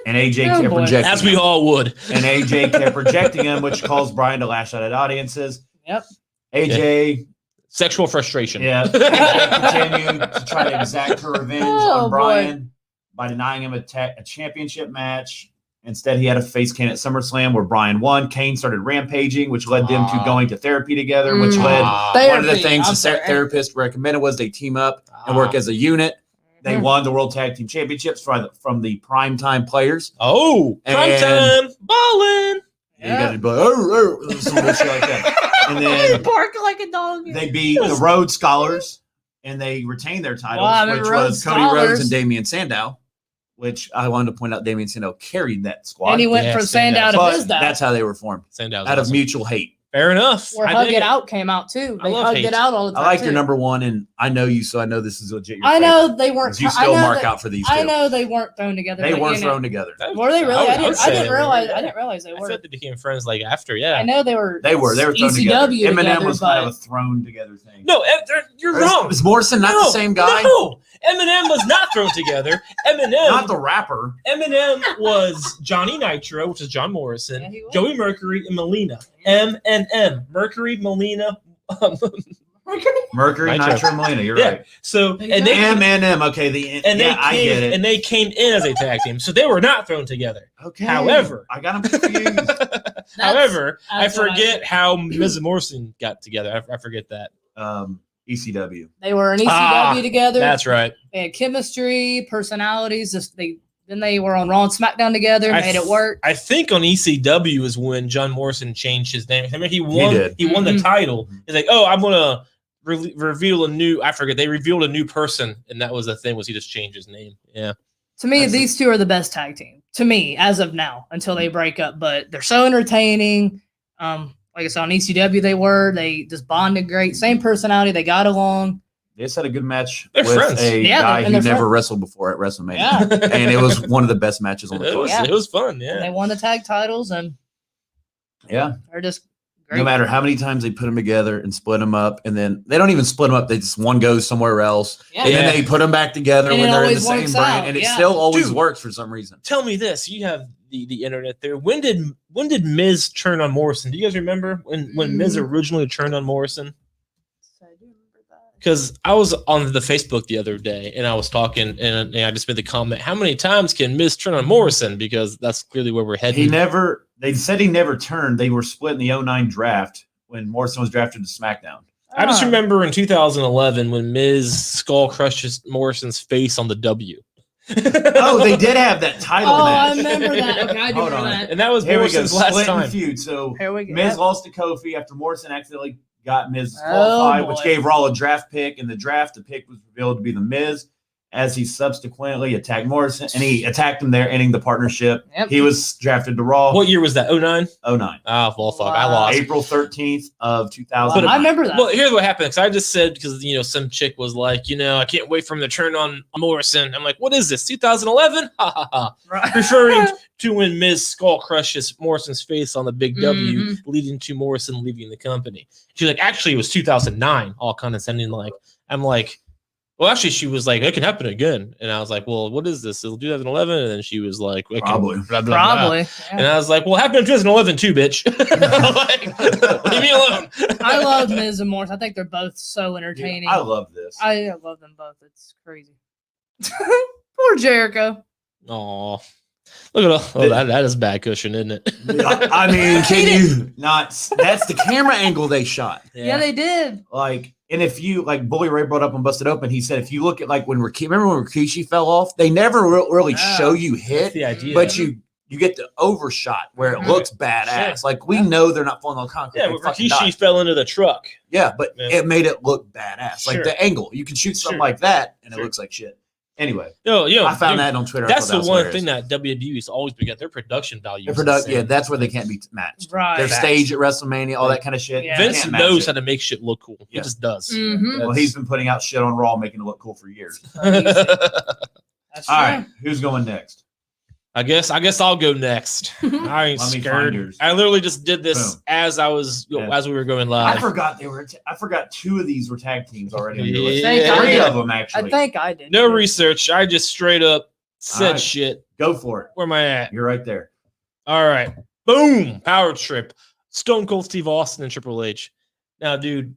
and AJ Oh, kept boy. rejecting As we him. all would. And AJ kept rejecting him, which caused Bryan to lash out at audiences. Yep. AJ, Sexual frustration. yeah, AJ continued to try to exact her revenge Oh, on boy. Bryan by denying him a championship match. Instead, he had a face Kane at SummerSlam where Bryan won. Kane started rampaging, which led them to going to therapy together, which led one of the Therapy, things I'm the sorry. therapist recommended was they team up and work as a unit. They Mhm. won the World Tag Team Championships from the primetime players. Oh, prime And- time ballin'. And you got to be like, oh, some bullshit like that. And then Bark like a dog. they beat the Rhodes Scholars, and they retained their titles, Wow, I which remember was Rhodes Cody Rhodes Scholars. and Damian Sandow, which I wanted to point out Damian Sandow carried that squad. And he went Yeah, from stand Sandow out. to but Bizdow. that's how they were formed, Sandow's out of awesome. mutual hate. Fair enough. Where I Hug dig It Out came out too. I They love hugged hate. it out all the I time. like your too. number one, and I know you, so I know this is legit. Your I favorite, know they weren't. 'cause you I still know mark that- out for these two. I know they weren't thrown together. They but, weren't you know. thrown together. Were they really? I I would didn't say they were. realize. I didn't realize they I were. said they became friends like after, yeah. I know they were. They were thrown together. ECW Eminem together, was but kind of a thrown together thing. No, you're wrong. Is Morrison not the same guy? No, Eminem was not thrown together. Not the rapper. Eminem was Johnny Nitro, which is John Morrison, Yeah, he was. Joey Mercury, and Melina. M. Mercury, Melina. Mercury, Nitro. Nitro, and Melina. You're Yeah. right. So There you and go. they M. Okay, I get it. and they came in as a tag team, so they were not thrown together. Okay. However- I got them confused. However, I that's what I forget how Miz and Morrison got together. I forget that. ECW. They were in ECW Ah, together. That's right. They had chemistry, personalities. Then they were on Raw and SmackDown together. I Made it work. I think on ECW is when John Morrison changed his name. I mean, he won. did. He won the Mhm. title. He's like, "Oh, I'm gonna reveal a new. I forget. They revealed a new person, and that was the thing. Was he just changed his name? Yeah. To me, these two are the best tag team. To me, as of now, until they break up. But they're so entertaining. Like I said on ECW, they just bonded great. Same personality. They got along. They just had a good match They're with friends. a guy who never wrestled before at WrestleMania. Yeah. And it was one of the best matches on the card. It was fun. Yeah. And they won the tag titles, and Yeah. they're just great. No matter how many times they put them together and split them up, and then they don't even split them up. They just one goes somewhere else, Yeah. and then they put them back together And when it they're in the always same works brand, out, and it yeah. still always Dude. works for some reason. Tell me this: you have the internet there. When did Miz turn on Morrison? Do you guys remember when Miz originally turned on Morrison? Because I was on the Facebook the other day and I was talking and I just made the comment, how many times can Miz turn on Morrison? Because that's clearly where we're heading. They said he never turned. They were split in the 09 draft when Morrison was drafted to SmackDown. I just remember in 2011 when Miz skull crushes Morrison's face on the W. Oh, they did have that title match. I remember that. Okay, I do Hold remember on. that. And that was Here we go. Morrison's last Split and time. feud. So Here we go. Miz lost to Kofi after Morrison accidentally got Miz Oh, qualified, which boy. gave Raw a draft pick. In the draft, the pick was revealed to be the Miz, as he subsequently attacked Morrison, and he attacked him there, ending the partnership. Yep. He was drafted to Raw. What year was that? 09? 09. Ah, well, fuck. I Wow. lost. April 13th of 2000. But I remember that. Well, here's what happened. Because I just said, because, some chick was like, I can't wait for him to turn on Morrison. I'm like, what is this, 2011? Ha, ha, ha. Right. Referring to when Miz skull crushes Morrison's face on the big W, Mhm. leading to Morrison leaving the company. She's like, actually, it was 2009, all condescending. I'm like, well, actually, she was like, it can happen again. And I was like, well, what is this? It'll 2011? And then she was like, it can- Probably. blah, blah, blah. Probably. And I was like, well, it happened in 2011 too, bitch. Like, leave me alone. I love Miz and Morrison. I think they're both so entertaining. I love this. I love them both. It's crazy. Poor Jericho. Aw. Look at all that is bad cushion, isn't it? I mean, can you not? That's the camera angle they shot. Yeah, they did. And if you Bully Ray brought up on Busted Open, he said if you look at remember when Rikishi fell off, they never really Yeah. show you That's hit, the idea. but you get the overshot where it looks badass. Sure. We know they're not falling on concrete. yeah, they but fucking Rikishi die. fell into the truck. Yeah, but Yeah. it made it look badass. Sure. The angle, you can shoot something Sure. like that, and Sure. it looks like shit. Anyway, No, I found that on Twitter. I That's thought the was one hilarious. thing that WWE's always been got. Their production value. Their is production, insane. that's where they can't be matched. Right. Their Facts. stage at WrestleMania, all that kind of shit. Yeah. you Vince can't match knows it. how to make shit look cool. He Yeah. just does. Mhm. Well, he's been putting out shit on Raw, making it look cool for years. That's All true. right, who's going next? I guess I'll go next. I ain't Let me find scared. yours. I literally just did this Boom. as we were going I live. forgot I forgot two of these were tag teams already. On your list. Yeah. Three I of them I actually. think I did. No too. research. I just straight up said All right. shit. Go for it. Where am I at? You're right there. All right. Boom. Power trip. Stone Cold Steve Austin and Triple H. Now, dude,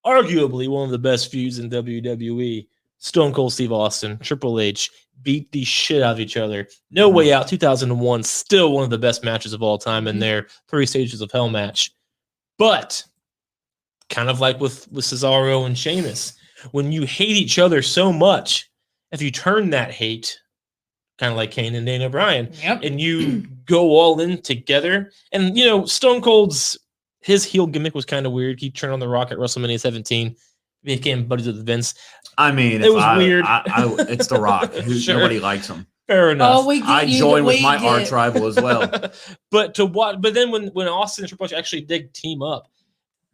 arguably one of the best feuds in WWE. Stone Cold Steve Austin, Triple H beat the shit out of each other. No Way Out 2001, still one of the best matches of all time in their 3 Stages of Hell match. But kind of like with Cesaro and Sheamus, when you hate each other so much, if you turn that hate, kind of like Kane and Daniel Bryan, Yep. and you go all in together, and Stone Cold's his heel gimmick was kind of weird. He turned on the Rock at WrestleMania 17, became buddies with Vince. I mean, It was weird. it's The Rock. Sure. Nobody likes him. Fair enough. Oh, we get I you, join but with we my get- arch rival as well. But then when Austin and Triple H actually did team up,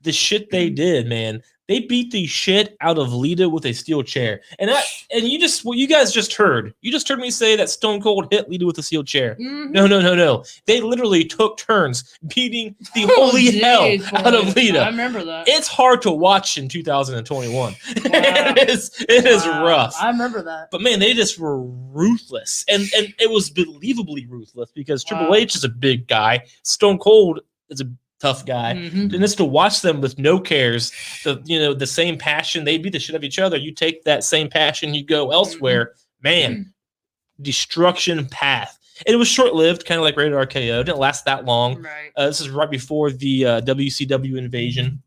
the shit they did, man, they beat the shit out of Lita with a steel chair. And you guys just heard me say that Stone Cold hit Lita with a steel chair. Mhm. No. They literally took turns beating the Oh, holy hell geez, out of boy. I Lita. remember that. It's hard to watch in 2021. Wow. It is Wow. rough. I remember that. But man, they just were ruthless, and it was believably ruthless because Triple Wow. H is a big guy, Stone Cold is a tough guy, Mhm. and just to watch them with no cares, the same passion, they beat the shit out of each other. You take that same passion, you go elsewhere, man. Destruction path. And it was short lived, kind of like Rated RKO. It didn't last that long. Right. This is right before the WCW invasion.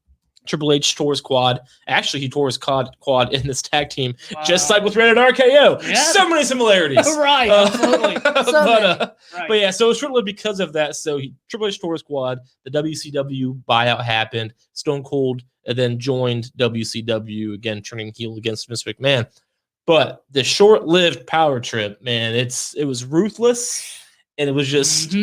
Triple H tore his quad. Actually, he tore his quad in this tag team, Wow. just like with Rated RKO. Yeah. So many similarities. Right, absolutely. So many. Right. But yeah, so it was short-lived because of that. So Triple H tore his quad. The WCW buyout happened. Stone Cold and then joined WCW, again, turning heel against Vince McMahon. But the short-lived power trip, man, it was ruthless, and it was just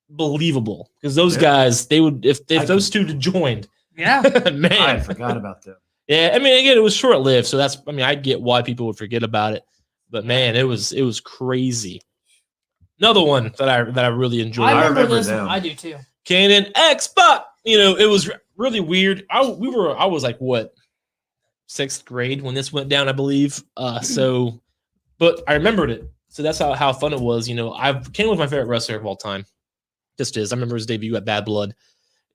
believable because those guys, they would if those two joined, Yeah. man, I forgot about them. yeah. I mean, again, it was short-lived, so I get why people would forget about it, but man, it was crazy. Another one that I really enjoyed. I remember this them. one. I do too. Kane and X-Pac. It was really weird. I was like, what, 6th grade when this went down, I believe. But I remembered it. So that's how fun it was. Kane was my favorite wrestler of all time. Just is. I remember his debut at Bad Blood.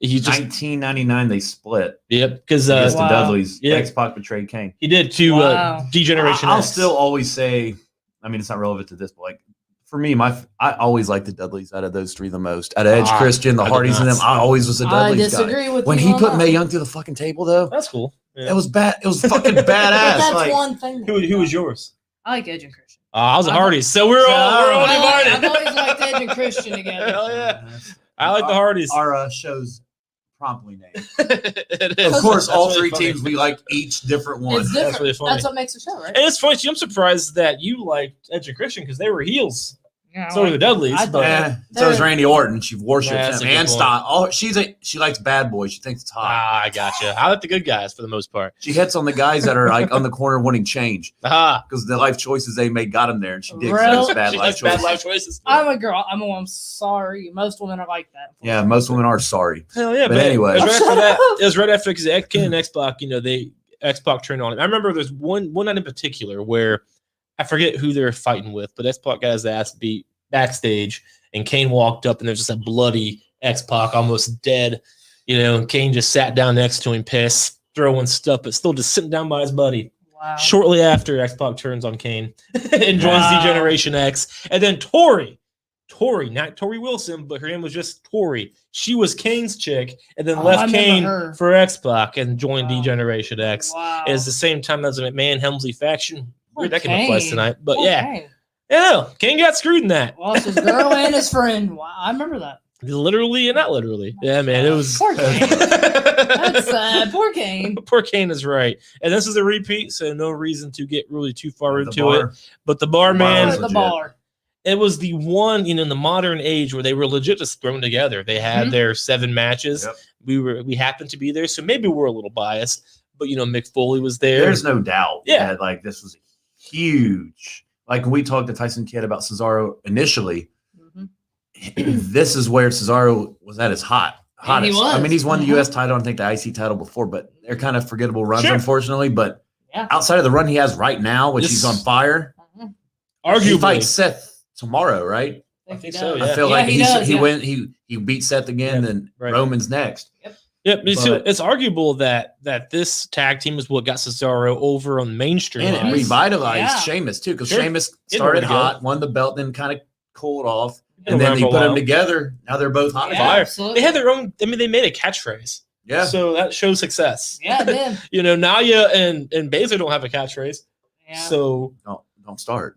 He just 1999 they split. Yep, because Against the Wow. Dudleys. Yeah. X-Pac betrayed Kane. he did to Wow. D-Generation I'll X. still always say, I mean, it's not relevant to this, but like for me, I always like the Dudleys out of those three the most. Out of Edge, Christian, the I did Hardys, and them, not. I always was a I Dudleys disagree guy. with When you he on put that. Mae Young through the fucking table, though, That's cool. Yeah. it was bad. It was fucking But badass. that's Like, one thing. Who was yours? I like Edge and Christian. I was a I'm- Hardys, so we're all I've divided. always liked Edge and Christian together. Hell yeah. I like the Hardys. Our show's promptly named. It Of is. course, That's all really three funny. teams, we like each different one. It's different. really funny. That's what makes the show, right? And it's funny, I'm surprised that you liked Edge and Christian because they were heels. Yeah, So were the Dudleys. I But Yeah, so is Randy Orton. She worships That's a him good and point. style. She likes bad boys. She thinks it's hot. I gotcha. I like the good guys for the most part. She hits on the guys that are like on the corner wanting change Ah, because the life choices they made got them there, and she digs Real- those bad she life likes bad choices. life choices. I'm a girl. I'm sorry. Most women are like that. Yeah, most women are sorry. Hell yeah, But anyway. it was right after that. It was right after because Ken and X-Pac, X-Pac turned on him. I remember there's one night in particular where I forget who they're fighting with, but X-Pac got his ass beat backstage, and Kane walked up, and there's just a bloody X-Pac, almost dead, and Kane just sat down next to him, pissed, throwing stuff, but still just sitting down by his buddy. Wow. Shortly after, X-Pac turns on Kane and joins Wow. D-Generation X, and then Tori, not Tori Wilson, but her name was just Tori. She was Kane's chick, and then Oh, I left remember Kane her. for X-Pac and joined Wow. D-Generation X. Wow. It's the same time as the McMahon Helmsley faction. Poor Weird that came up twice Kane. tonight, but Poor yeah. Kane. Yeah, Kane got screwed in that. Lost his girl and his friend. Wow, I remember that. Literally and not literally. Yeah, man, it was. Poor Kane. That's sad. Poor Kane. Poor Kane is right. And this is a repeat, so no reason to get really too far The into bar. it. But the bar The bar man, was The legit. bar. it was the one, in the modern age where they were legit just thrown together. They had Mhm. their 7 matches. Yep. We happened to be there, so maybe we're a little biased. But Mick Foley was there. There's no doubt Yeah. that like this was huge. Like when we talked to Tyson Kidd about Cesaro initially, Mhm. this is where Cesaro was at his hottest. was. I mean, he's won the Mhm. U.S. title, I think the IC title before, but they're kind of forgettable runs, Sure. unfortunately. But Yeah. outside of the run he has right now, which This- he's on fire, Mhm. he Arguably. fights Seth tomorrow, right? I think he so, does. Yeah. I feel Yeah, like he he does, he yeah. went he beat Seth again, Yeah, then right. Roman's next. Yep, But- it's arguable that this tag team is what got Cesaro over on the mainstream. And it lines. revitalized Yeah. Sheamus too, because Sure. Sheamus Didn't started really go. hot, won the belt, then kind of cooled off, Been and then around they for a put them while. together. Now they're both hot. Yeah, again. Fire. absolutely. They had their own. I mean, they made a catchphrase. Yeah. So that shows success. Yeah, it did. Naya and Baszler don't have a catchphrase. Yeah. So Don't start.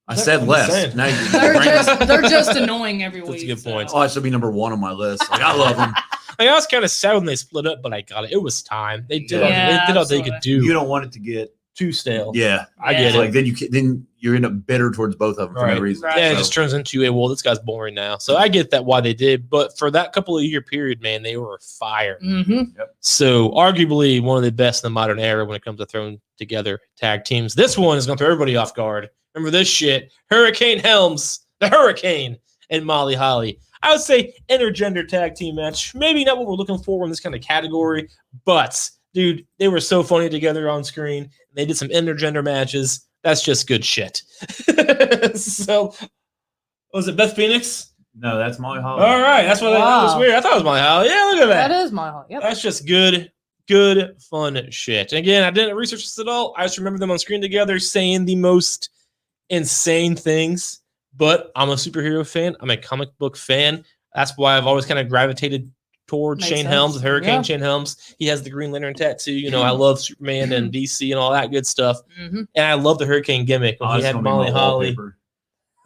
I They're- said I'm less. saying. Now you they're just annoying every That's a week. good point. Oh, I should be number 1 on my list. Like, I love them. I was kind of sad when they split up, but I got it. It was time. They did. Yeah, They did all they could do. You don't want it to get Too stale. yeah. I Yeah. get it. Like then you end up bitter towards both of them for Right. no reason. Right. Yeah, it So, just turns into this guy's boring now. So I get that why they did, but for that couple of year period, man, they were fire. Mm-hmm. So arguably one of the best in the modern era when it comes to throwing together tag teams. This one is going to throw everybody off guard. Remember this shit: Hurricane Helms, the Hurricane, and Molly Holly. I would say intergender tag team match. Maybe not what we're looking for in this kind of category, but dude, they were so funny together on screen. They did some intergender matches. That's just good shit. So, was it Beth Phoenix? no, that's Molly Holly. All right, that's why that was Wow. weird. I thought it was Molly Holly. Yeah, look at that. That is my heart. Yep. That's just good, fun shit. And again, I didn't research this at all. I just remember them on screen together saying the most insane things. But I'm a superhero fan. I'm a comic book fan. That's why I've always kind of gravitated toward Makes Shane sense. Helms, Hurricane Yeah. Shane Helms. He has the Green Lantern tattoo. You know, I love Superman and DC and all that good stuff. Mm-hmm. And I love the Hurricane gimmick when Oh, he it's had gonna be Molly my Holly. wallpaper.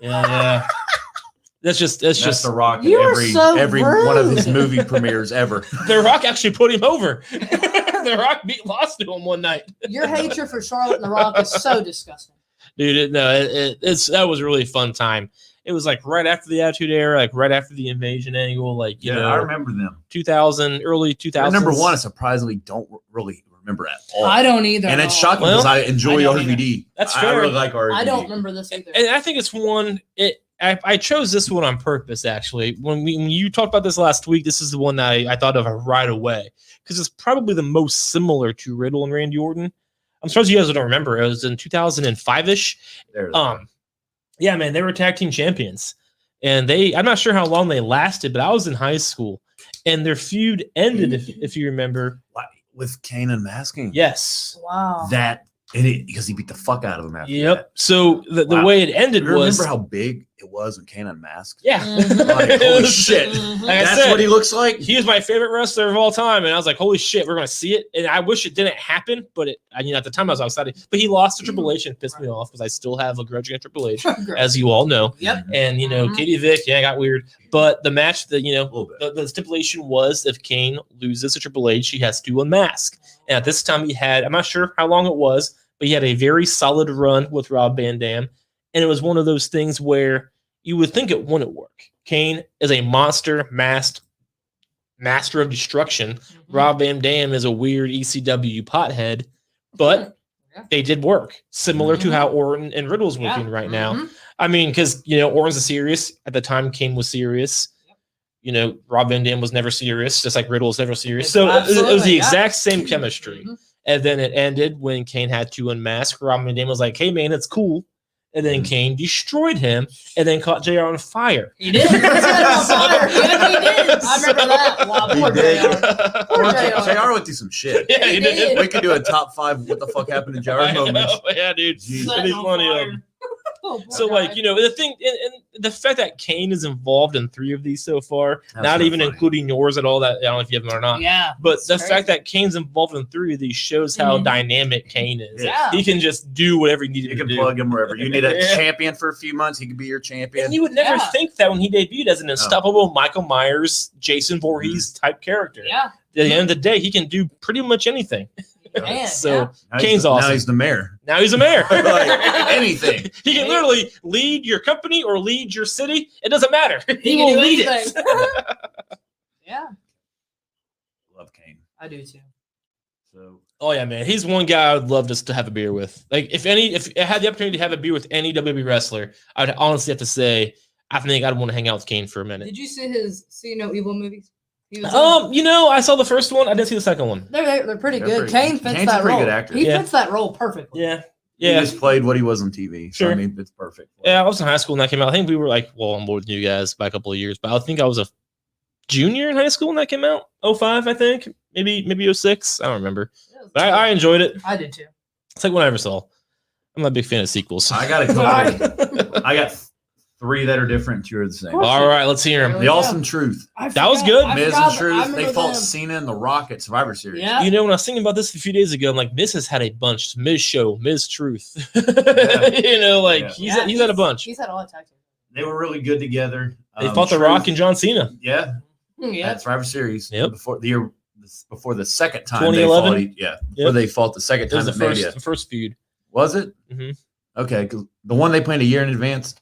Yeah. That's just That's the Rock in You are every so one of his rude. movie premieres ever. The Rock actually put him over. The Rock lost to him one night. Your hatred for Charlotte and The Rock is so disgusting. Dude, that was a really fun time. It was like right after the Attitude Era, like right after the Invasion angle, like you know, I remember them. 2000, early 2000s. Number one, I surprisingly don't really remember at all. I don't either. And at it's all. shocking Well, because I enjoy I don't RVD. That's I fair. really like RVD. I don't remember this either. And I think it's one. I chose this one on purpose. Actually, when you talked about this last week, this is the one that I thought of right away because it's probably the most similar to Riddle and Randy Orton. I'm surprised you guys don't remember. It was in 2005ish. Yeah, man, they were tag team champions, and I'm not sure how long they lasted, but I was in high school, and their feud ended. If you remember, with Kane unmasking. yes. Wow. Because he beat the fuck out of him after Yep. that. So the Wow. way it ended You was remember how big it was when Kane unmasked? yeah. Mhm. Like, It holy was- shit. Mhm. Like I That's said, what he looks like? he is my favorite wrestler of all time, and I was like, "Holy shit, we're gonna see it!" And I wish it didn't happen, but at the time I was excited. But he lost to Triple H and pissed me off because I still have a grudge against Triple H, as you all know. Yep. And Mhm. Katie Vick, it got weird. But the match, A little bit. the stipulation was if Kane loses to Triple H, he has to unmask. And at this time, I'm not sure how long it was, but he had a very solid run with Rob Van Dam, and it was one of those things where you would think it wouldn't work. Kane is a master of destruction. Mhm. Rob Van Dam is a weird ECW pothead, but Yeah. they did work, similar to Mhm. how Orton and Riddle's working right now. Mhm. I mean, because Orton's a serious at the time. Kane was serious. Rob Van Dam was never serious, just like Riddle was never serious. So it was the Absolutely, yeah. exact same chemistry. Mhm. And then it ended when Kane had to unmask. Rob Van Dam was like, "Hey man, it's cool." And then Kane destroyed him, and then caught JR on fire. He did. He set him on fire. Yeah, he did. I remember that. Wow, He poor did. JR. Poor JR. JR went through some shit. Yeah, he He did. did. We could do a top 5 what the fuck happened in JR I moments. know, yeah, dude. Jeez. Set There'd be him on plenty of fire. them. Oh, poor So, guy. the thing, and the fact that Kane is involved in 3 of these so far, That's not so even funny. including yours at all. That I don't know if you have them or not. Yeah. But it's the crazy. fact that Kane's involved in 3 of these shows how Mhm. dynamic Kane is. Yeah. He can just do whatever he needed You to can do. plug him wherever. You need a Yeah. champion for a few months. He could be your champion. And you would never Yeah. think that when he debuted as an unstoppable Michael Myers, Jason Voorhees type character. Yeah. At the end of the day, he can do pretty much anything. Man, So Now Kane's he's awesome. Now he's the mayor. now he's a mayor. Like, anything. He can literally lead your company or lead your city. It doesn't matter. He can will do lead anything. it. yeah, Love Kane. I do too. So Oh yeah, man. He's one guy I would love just to have a beer with. Like if I had the opportunity to have a beer with any WWE wrestler, I'd honestly have to say I think I'd want to hang out with Kane for a minute. Did you see his See No Evil movies? He was I saw the first one. I didn't see the second one. they're pretty They're good. pretty- Kane fits Kane's a that pretty role. good actor. He Yeah. fits that role perfectly. Yeah. he Yeah. just played what he was on TV. So, Sure. I mean, it's perfect. Yeah, I was in high school when that came out. I think we were I'm more than you guys by a couple of years, but I think I was a junior in high school when that came out. 05, I think. Maybe 06. I don't remember. But I enjoyed it. I did too. It's like one I ever saw. I'm not a big fan of sequels. I got a couple. I got 3 that are different. 2 are the same. All right, let's hear him. The Awesome Truth. That was good. Miz and Truth. They fought Cena and The Rock at Survivor Series. Yeah. When I was thinking about this a few days ago, I'm like, Miz has had a bunch. Miz Show, Miz Truth. Yeah. He's had a bunch. He's had a lot of tag teams. They were really good together. They fought The Rock and John Cena. Yeah, Yeah. at Survivor Series. Yep. Before the second time 2011? they fought. Before they fought the second It was time the at Mania. first feud. Was it? Mhm. Okay, 'cause the one they planned a year in advance.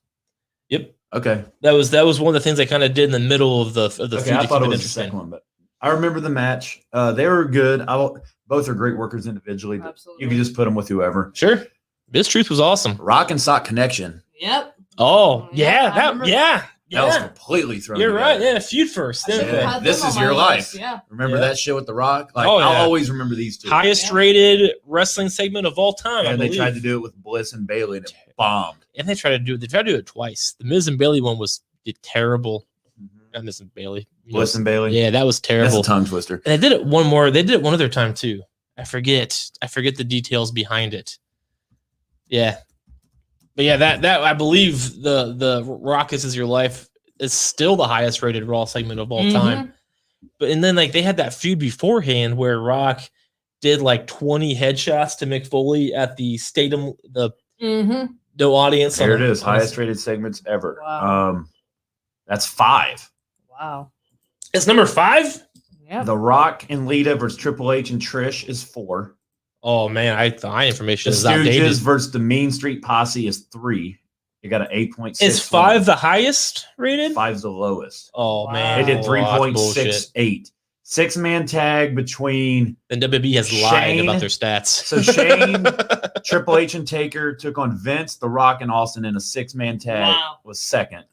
Yep. Okay. That was one of the things they kind of did in the middle of the Okay, feud. I to thought keep it was the interesting. second one, but I remember the match. They were good. Both are great workers individually, but Absolutely. you can just put them with whoever. Sure. Miz Truth was awesome. Rock and Sock Connection. Yep. Oh, Yeah, yeah. I remember- That was completely thrown. You're right. together. Yeah, feud first. I didn't should've they? Yeah. had This them is on your my life. list, Yeah. Remember Yeah. that shit with The Rock? Like Oh, yeah. I'll always remember these two. Highest rated wrestling segment of all time. I and they believe. tried to do it with Bliss and Bailey, and it bombed. And they tried to do it twice. The Miz and Bailey one did terrible. Not Miz and Bailey. Bliss and Bailey. Yeah, that was That's terrible. a tongue twister. And they did it one more. They did it one other time too. I forget the details behind it. Yeah, but yeah, that I believe the Rock This Is Your Life is still the highest rated Raw segment of all Mhm. time. and then like they had that feud beforehand where Rock did like 20 headshots to Mick Foley at the stadium, the audience. There it is, highest rated segments ever. Wow. That's 5. Wow. It's number 5. Yeah. The Rock and Lita versus Triple H and Trish is 4. Oh man, my information The is outdated. Stooges versus the Mean Street Posse is 3. You got an 8.6. Is 5 the highest rated? 5's the lowest. Oh Wow. man, They did oh, that's bullshit. 3.68. 6-man tag between. And WB has lied Shane. about their stats. So Shane, Triple H, and Taker took on Vince, The Rock, and Austin in a 6-man tag. Wow. Was second.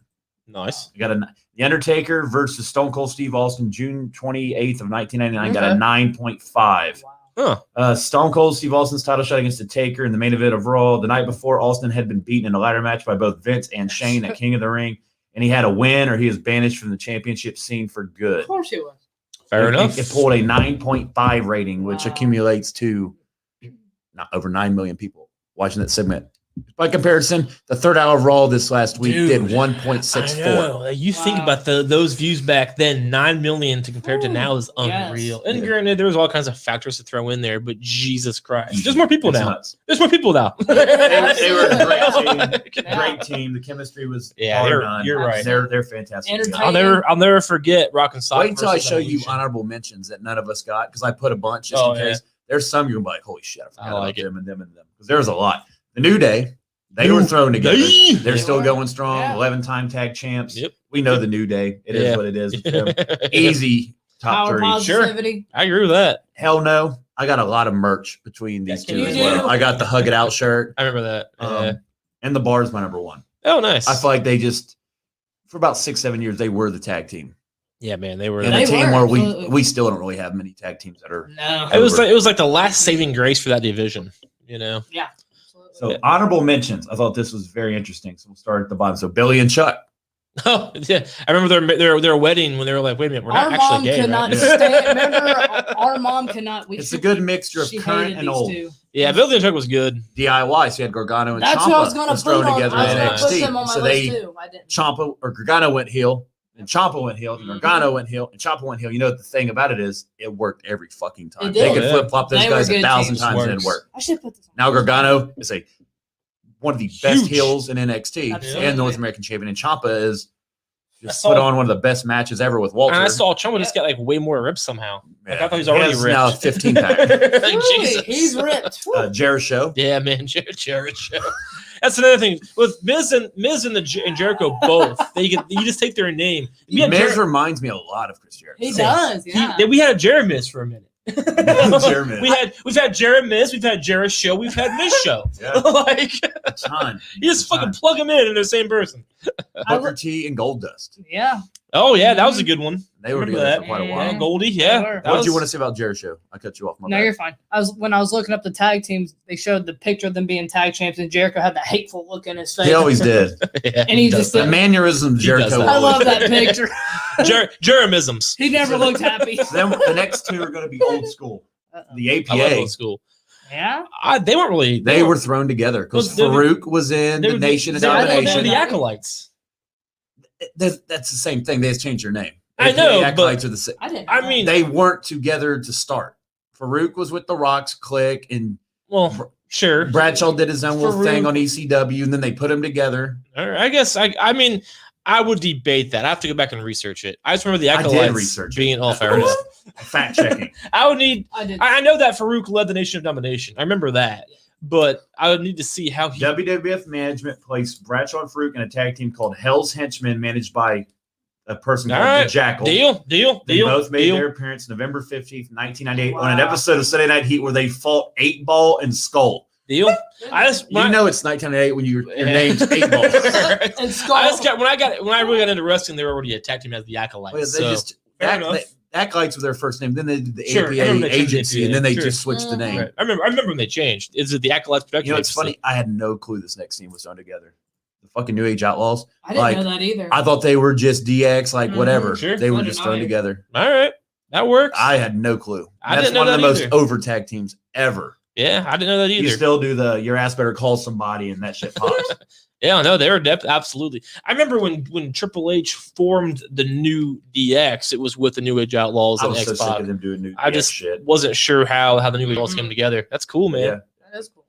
Nice. You got The Undertaker versus Stone Cold Steve Austin, June 28th of 1999. Got a 9.5. Wow. Huh. Stone Cold Steve Austin's title shot against the Taker in the main event of Raw. The night before, Austin had been beaten in a ladder match by both Vince and Shane at King of the Ring, and he had a win or he was banished from the championship scene for good. Of course he was. Fair enough. It pulled a 9.5 rating, which Wow. accumulates to not over 9 million people watching that segment. By comparison, the third hour of Raw this last week did Dude, 1.64. I know. You think Wow. about those views back then, 9 million to compare to now is Yes. unreal. And Yeah. granted, there was all kinds of factors to throw in there, but Jesus Christ, there's more people It's now. nuts. There's more people now. They were a great team. Yeah. Great team. The chemistry was Yeah, bar you're- none. you're right. They're fantastic. Entertaining. I'll never forget Rock and Sock. Wait until I versus show you Evolution. honorable mentions that none of us got because I put a bunch just Oh, in case. There's some you're gonna be like, holy shit, I forgot I like about it. them and them and them. Because there's a lot. The New Day, they were thrown together. Day. They're Yeah. still going strong. Yeah. 11-time tag champs. Yep. We know the New Day. It is Yeah. what it is. With them. Easy top Power 3. Sure. positivity. I agree with that. Hell no. I got a lot of merch between these Yeah, two you as do? well. I got the Hug It Out shirt. I remember that. And the bar is my number 1. Oh, nice. I feel like they just, for about 6-7 years, they were the tag team. Yeah, man, they were. And They a team were, where absolutely. we still don't really have many tag teams that are. No. It was like the last saving grace for that division. You know. Yeah. So honorable mentions. I thought this was very interesting. So we'll start at the bottom. So Billy and Chuck. Oh yeah, I remember their wedding when they were like, wait a minute, we're Our not mom actually gay, could not right? stand. Remember, our mom could not. It's a good mixture of she current hated and these old. two. Yeah, Billy and Chuck was good. DIY. So you had Gargano and That's Ciampa what I was going to put thrown on. together I was in going to put NXT. them on my So list they too. I didn't. Ciampa or Gargano went heel, and Ciampa went heel, and Gargano went heel, and Ciampa went heel. You know the thing about it is it worked every fucking time. It They did. could Yeah. flip flop those They were guys good 1,000 teams. times and it Works. worked. I should put this on. Now Gargano is one of the best Huge. heels in NXT Absolutely. and North American champion, and Ciampa is just I put saw- on one of the best matches ever with Walter. And I saw Ciampa just got like way more ribs somehow. Like, I thought he was He already has ripped. now a 15 pack. Like, Really? Jesus. He's ripped. Woo. Jericho. Yeah, man, Jared Show. That's another thing with Miz and Jericho both. You just take their name. We had, Miz reminds me a lot of Chris Jericho. He does. Yeah. we had a Jared Miz for a minute. Jared Miz. We've had Jared Miz, we've had Jared Show, we've had Miz Show. Yeah, Like a ton. you just fucking plug them in, and they're the same person. Booker T and Goldust. Yeah. Oh yeah, that was a good one. They were Remember together that? for quite a Yeah. while. Goldie, They yeah. were. That What did you was- want to say about Jericho? I cut you off. My No, bad. you're fine. When I was looking up the tag teams, they showed the picture of them being tag champs, and Jericho had that hateful look in his face. He always did. Yeah. and he just The did. mannerism does Jericho. that. I always love that picture. Jeremisms. He never looked happy. Then the next two are going to be old school. Uh-oh. The I love APA. old school. Yeah. They weren't really. They were thrown together because Well, they were- Farouk was in they the were Nation of they were Domination. the acolytes. That's the same thing. They just changed their name. I know, APA acolytes are the same. I didn't. I know mean- that. They weren't together to start. Farouk was with the Rock's clique, and Well, sure. Bradshaw did his own little Farouk. thing on ECW, and then they put them together. All right, I guess I mean I would debate that. I have to go back and research it. I just remember the I did acolytes research it. being all fair enough. Fact checking. I would need. I did. I know that Farouk led the Nation of Domination. I remember that, but I would need to see how he. WWF management placed Bradshaw and Farouk in a tag team called Hell's Henchmen, managed by a person All called right. the Jackal. Deal. They both made their appearance November 15th, 1998, on an episode of Sunday Night Heat where they fought 8 Ball and Skull. Deal. I just You know it's 1998 when your name's 8 Ball. And Skull. I just got when I really got into wrestling, they were already attacked him as the acolytes. Well, they so, just fair Ac- enough. they- Acolytes were their first name. Then they did the Sure, I remember APA they changed agency, APA, and then they sure. just switched the name. Right. I remember when they changed. Is it the acolytes production? You know, it's agency? funny. I had no clue this next team was thrown together. The fucking New Age Outlaws. I didn't like, know that either. I thought they were just DX, like whatever. Sure. They were I just didn't thrown either. together. All right, that works. I had no clue. I That's didn't know one of the that most either. over tag teams ever. Yeah, I didn't know that either. You still do the your ass better call somebody and that shit pops. Yeah, no, they were absolutely. I remember when Triple H formed the new DX, it was with the New Age Outlaws I and was so X-Pac. sick of them doing new I DX just shit. wasn't sure how the New Age Outlaws came together. That's cool, man. Yeah. That is cool.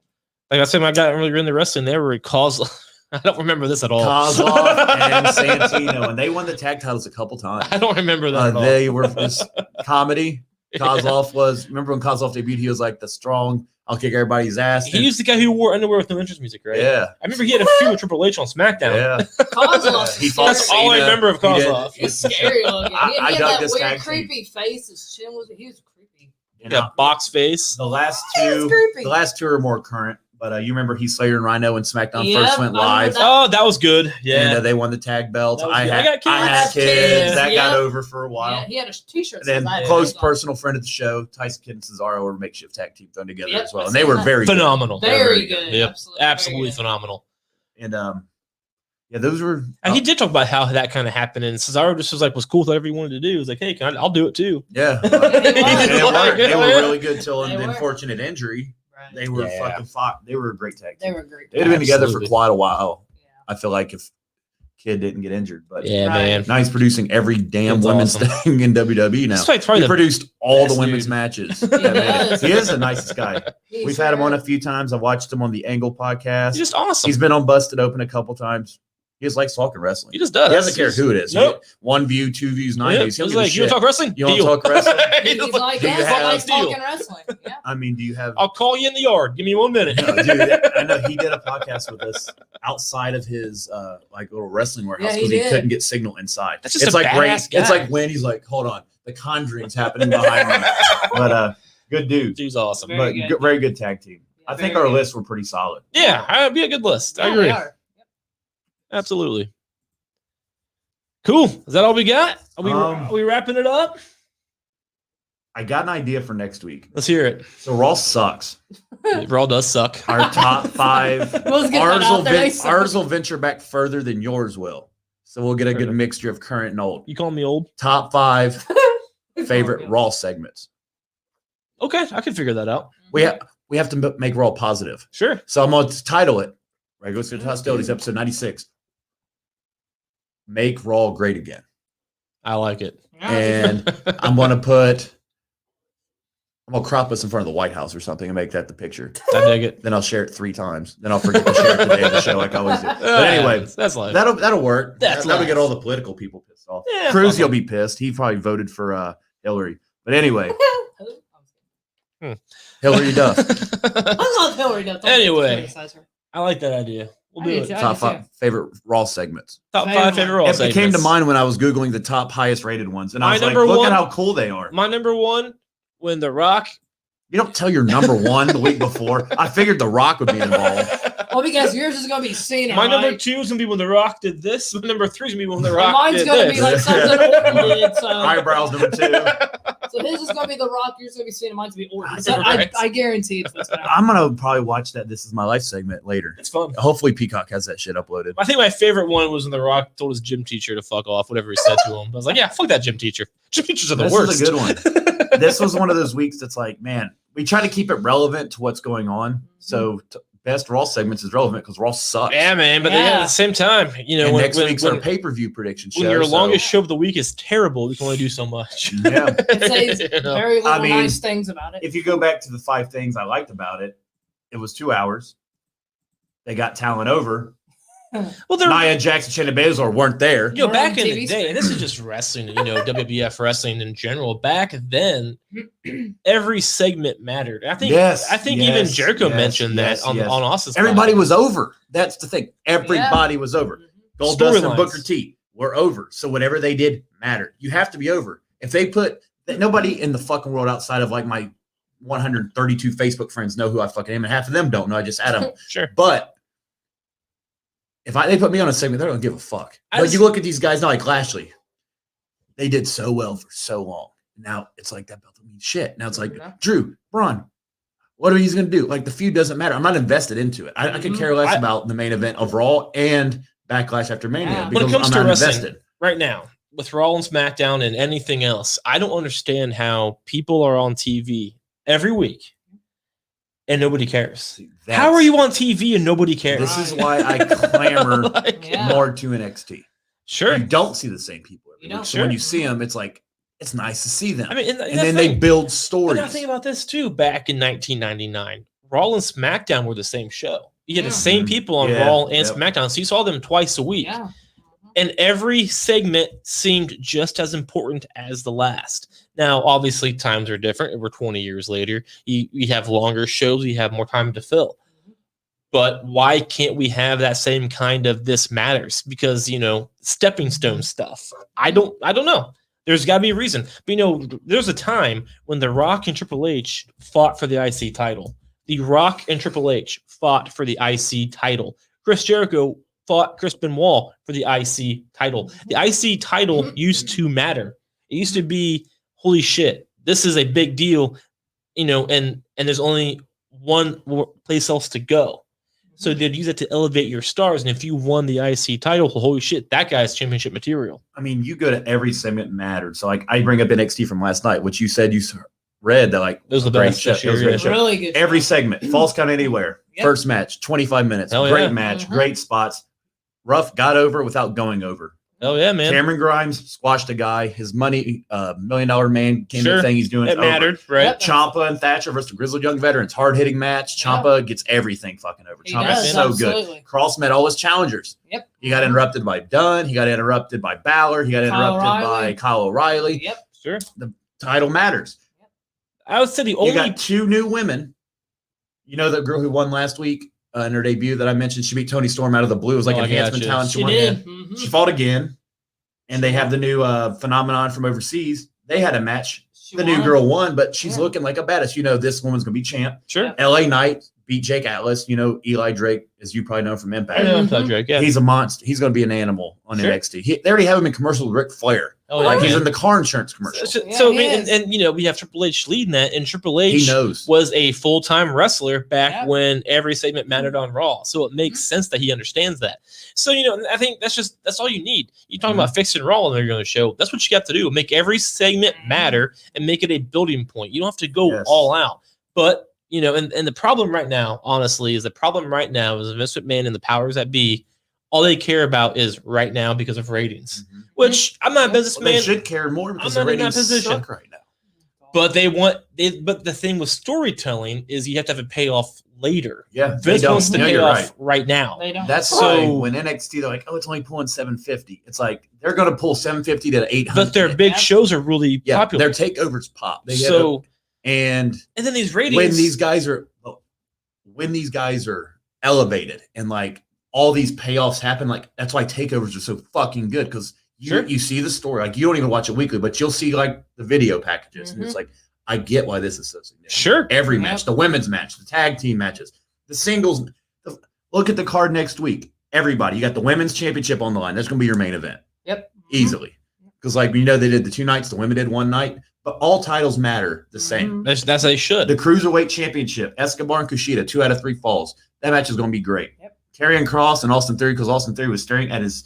Like I said, when I got really into wrestling, they were I don't remember this at all. Kozlov and Santino, and they won the tag titles a couple times. I don't remember that at all. They were this comedy. Kozlov was, remember when Kozlov debuted, he was like the strong, I'll kick everybody's ass. He was the guy who wore underwear with no entrance music, right? Yeah. I remember he had a feud with Triple H on SmackDown. Yeah. Kozlov. He fought That's all I Cena. remember of He did. Kozlov. He's scary looking. I He had dug that this weird, tag team. creepy face. His chin was. He was creepy. You Yeah, know, box face. the last He was two, creepy. the last two are more current, but you remember Heath Slater and Rhino when SmackDown Yep, first went I remember live. that. Oh, that was good. Yeah. And they won the tag belts. That was I good. had, I got kids. I had Kids, kids. That got yep. over for a while. Yeah, he had a T-shirt. And then that said close that. personal friend of the show, Tyson Kidd and Cesaro were a makeshift tag team thrown together Yep, as well. I And they seen were that. very Phenomenal. Very good. Yep. Absolutely, Absolutely very good. phenomenal. good. And yeah, those were And he did talk about how that kind of happened, and Cesaro just was cool with whatever he wanted to do. He was like, "Hey, I'll do it too." yeah. He And it was. worked. They were really good till They an were. unfortunate injury. Right. They were Yeah. fucking fought. They were a great tag They team. were great. They'd have been together for Absolutely. quite a while. Yeah. I feel like if Kid didn't get injured, but Yeah, Right. man. now he's producing every damn That's women's awesome. thing in WWE now. That's probably He the produced all the best women's dude. matches. He does. He is the nicest guy. He We've had him sure on a is. few times. I've watched him on the Angle podcast. He's just awesome. He's been on Busted Open a couple times. He just likes talking wrestling. He just does. He doesn't care who it is. Nope. 1 view, 2 views, 9 Yep. views. He He's don't give a like, you want shit. to talk wrestling? You wanna Deal. talk wrestling? He's like, Do you yes, I have- like Deal. talking wrestling. Yeah. I mean, do you have? I'll call you in the yard. Give me 1 minute. No, dude, I know he did a podcast with us outside of his like little wrestling warehouse Yeah, he because he did. couldn't get signal inside. That's just it's a like badass It's guy. like when he's like, hold on, the Conjuring's happening behind me. But good dude. Dude's awesome. Very But good. very good tag team. Yeah, I think very our good. lists were pretty solid. Yeah, that'd be a good list. I Yeah, agree. they are. Absolutely. Cool. Is that all we got? Are we wrapping it up? I got an idea for next week. Let's hear it. So Raw sucks. Raw does suck. Our top 5. Let's get Ours that will, out there. They suck. ours will venture back further than yours will. So we'll get a good Perfect. mixture of current and old. You call me old? Top 5 favorite Raw segments. Okay, I can figure that out. We have to make Raw positive. Sure. So I'm going to title it Regular Scheduled Hostilities, episode 96. Make Raw great again. I like it. And I'm going to crop us in front of the White House or something and make that the picture. I dig it. Then I'll share it 3 times. Then I'll forget to share it the day of the show like I always do. But anyway, that's life. that'll work. That's That'll get life. all the political people pissed off. Yeah, Cruz, fuck you'll be pissed. He probably voted for Hillary. But anyway, Hillary Duff. I love Hillary Duff. Don't Anyway. criticize her. I like that idea. We'll I do do it. too. Top 5 favorite Raw segments. Top Favorite 5 favorite one. Raw It came to segments. mind when I was Googling the top highest rated ones. And I My was like, number look one- at how cool they are. My number 1, when The Rock. You don't tell your number 1 the week before. I figured The Rock would be involved. Well, because yours is going to be Cena. My number right? 2 is gonna be when The Rock did this. My number 3 is gonna be when The And Rock mine's did going to this. be like something Orton did. So, Eyebrows number 2. so his is going to be The Rock. Yours is going to be Cena. Mine's going to be Orton. Right. So I guarantee it's what's going to happen. I'm going to probably watch that This Is My Life segment later. It's fun. Hopefully Peacock has that shit uploaded. I think my favorite one was when The Rock told his gym teacher to fuck off, whatever he said to him. I was like, yeah, fuck that gym teacher. Gym teachers are the This worst. is a good one. This was one of those weeks that's like, man, we try to keep it relevant to what's going on. So best Raw segments is relevant because Raw sucks. Yeah, man. But then Yeah. at the same time, you know, And when, next week's our when, pay-per-view prediction show. when your so- longest show of the week is terrible, we can only do so much. Yeah. It says You know? very little I mean, nice things about it. If you go back to the 5 things I liked about it, it was 2 hours. They got talent over. Well, they're Nia Jax and Shayna Baszler weren't there. you know, We're back on in TV the day, screen. and this is just wrestling, you know, WWF wrestling in general. Back then, every segment mattered. I think even Jericho mentioned that on Austin's Everybody podcast. was over. That's the thing. Everybody was over. Goldust and Storylines. Booker T were over. So whatever they did mattered. You have to be over. If they put nobody in the fucking world outside of like my 132 Facebook friends know who I fucking am, and half of them don't know. I just add them. Sure. But if they put me on a segment, they don't give a fuck. I But just- you look at these guys now, like Lashley, they did so well for so long. Now it's like that belt don't mean shit. Now it's like Yeah. Drew, Braun, what are you going to do? Like the feud doesn't matter. I'm not invested into it. I can care less about the main event of Raw and Backlash after Mania Yeah. When it because comes I'm to not wrestling, invested. right now, with Raw and SmackDown and anything else, I don't understand how people are on TV every week and nobody cares. See, How are you on TV and nobody cares? This is why I clamor Yeah. more to NXT. Sure. You don't see the same people every You don't. week. So when you see them, it's like, it's nice to see them. I mean, and then they build stories. But now think about this too. Back in 1999, Raw and SmackDown were the same show. You had the same people on Yeah, Raw and yep. SmackDown, so you saw them twice a week. Yeah. And every segment seemed just as important as the last. Now, obviously, times are different. We're 20 years later. You have longer shows. You have more time to fill. But why can't we have that same kind of this matters? Because, stepping stone stuff. I don't know. There's got to be a reason. But, there's a time when The Rock and Triple H fought for the IC title. The Rock and Triple H fought for the IC title. Chris Jericho fought Chris Benoit for the IC title. The IC title used to matter. It used to be, holy shit, this is a big deal, and there's only one place else to go. So they'd use it to elevate your stars. And if you won the IC title, holy shit, that guy's championship material. I mean, you go to every segment mattered. So like I bring up NXT from last night, which you said you read that like It was the great best show. this It was a year, great show. Really good. Every segment, Falls Count Anywhere, Yep. first match, 25 minutes, Hell great yeah. match, great spots. Rough got over without going over. Oh, yeah, man. Cameron Grimes squashed a guy. His money, $1 Million Man came Sure. in thing he's doing. It mattered, right? Yep. Ciampa and Thatcher versus the Grizzled Young Veterans. Hard hitting match. Ciampa gets everything fucking over. He Ciampa's does, so absolutely. good. Cross met all his challengers. Yep. He got interrupted by Dunn. He got interrupted by Balor. He got interrupted by Kyle O'Reilly. Yep. Sure. Title matters. I would say the You only got two new women. You know the girl who won last week in her debut that I mentioned? She beat Toni Storm out of the blue. It was like Oh, I enhancement gotcha. talent. She won did. again. Mhm. She fought again. And they have the new phenomenon from overseas. They had a match. She The new won. girl won, but she's Yeah. looking like a badass. This woman's going to be champ. sure. LA Knight beat Jake Atlas. Eli Drake, as you probably know from Impact. I know Mhm. Drake, yeah. He's a monster. He's going to be an animal on Sure. NXT. They already have him in commercials with Ric Flair. Oh, Like he's yeah. in the car insurance commercial. So, Yeah, so, he I mean, is. and we have Triple H leading that, and Triple H He knows. was a full-time wrestler back Yeah. when every segment mattered on Raw. So it makes sense that he understands that. So, I think that's all you need. You're talking about fixing Raw on the show. That's what you got to do. Make every segment matter and make it a building point. You don't have to go Yes. all out. But, and the problem right now, honestly, is Vince McMahon and the powers that be, all they care about is right now because of ratings. Mhm. Which I'm not a Well, businessman. they should care more because I'm the not in that ratings position. suck right now. But but the thing with storytelling is you have to have a payoff later. Yeah, they Vince don't. wants the No, you're payoff right. right now. They don't. That's So- why when NXT they're like, oh, it's only pulling 750. It's like they're going to pull 750 to 800. But their big Yep. shows are really yeah, popular. their takeovers pop. They hit So and and then these ratings. when these guys are elevated and like all these payoffs happen, like that's why takeovers are so fucking good because Sure. you see the story. Like you don't even watch it weekly, but you'll see like the video packages, and it's like I get why this is so significant. Sure. Every Yep. match, the women's match, the tag team matches, the singles. Look at the card next week. Everybody, you got the women's championship on the line. That's going to be your main event Yep. easily. Because like they did the 2 nights, the women did 1 night, but all titles matter the same. Mhm. That's how they should. The Cruiserweight Championship, Escobar and Kushida, 2 out of 3 falls. That match is going to be great. Yep. Karrion Kross and Austin Theory, because Austin Theory was staring at his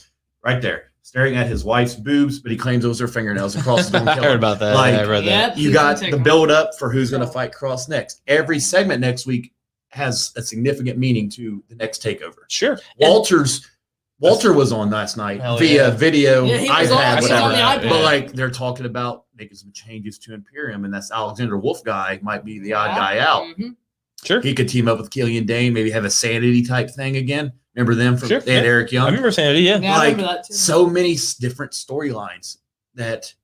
wife's boobs, but he claims it was her fingernails. And Kross is going to I kill heard him. about that. Like, I read that. Yep. You He's got gonna take the him. build up for who's going to fight Kross next. Every segment next week has a significant meaning to the next takeover. Sure. Walter was on last night Hell via yeah. video, Yeah, he was on- iPad, he was whatever. on the iPad. But like they're talking about making some changes to Imperium, and that's Alexander Wolf guy might be the odd guy out. Mhm. Sure. He could team up with Killian Dane, maybe have a sanity type thing again. Remember them from Sure, they had yeah. Eric I Young. remember Sanity, yeah. Yeah, I Like, remember that too. So many different storylines that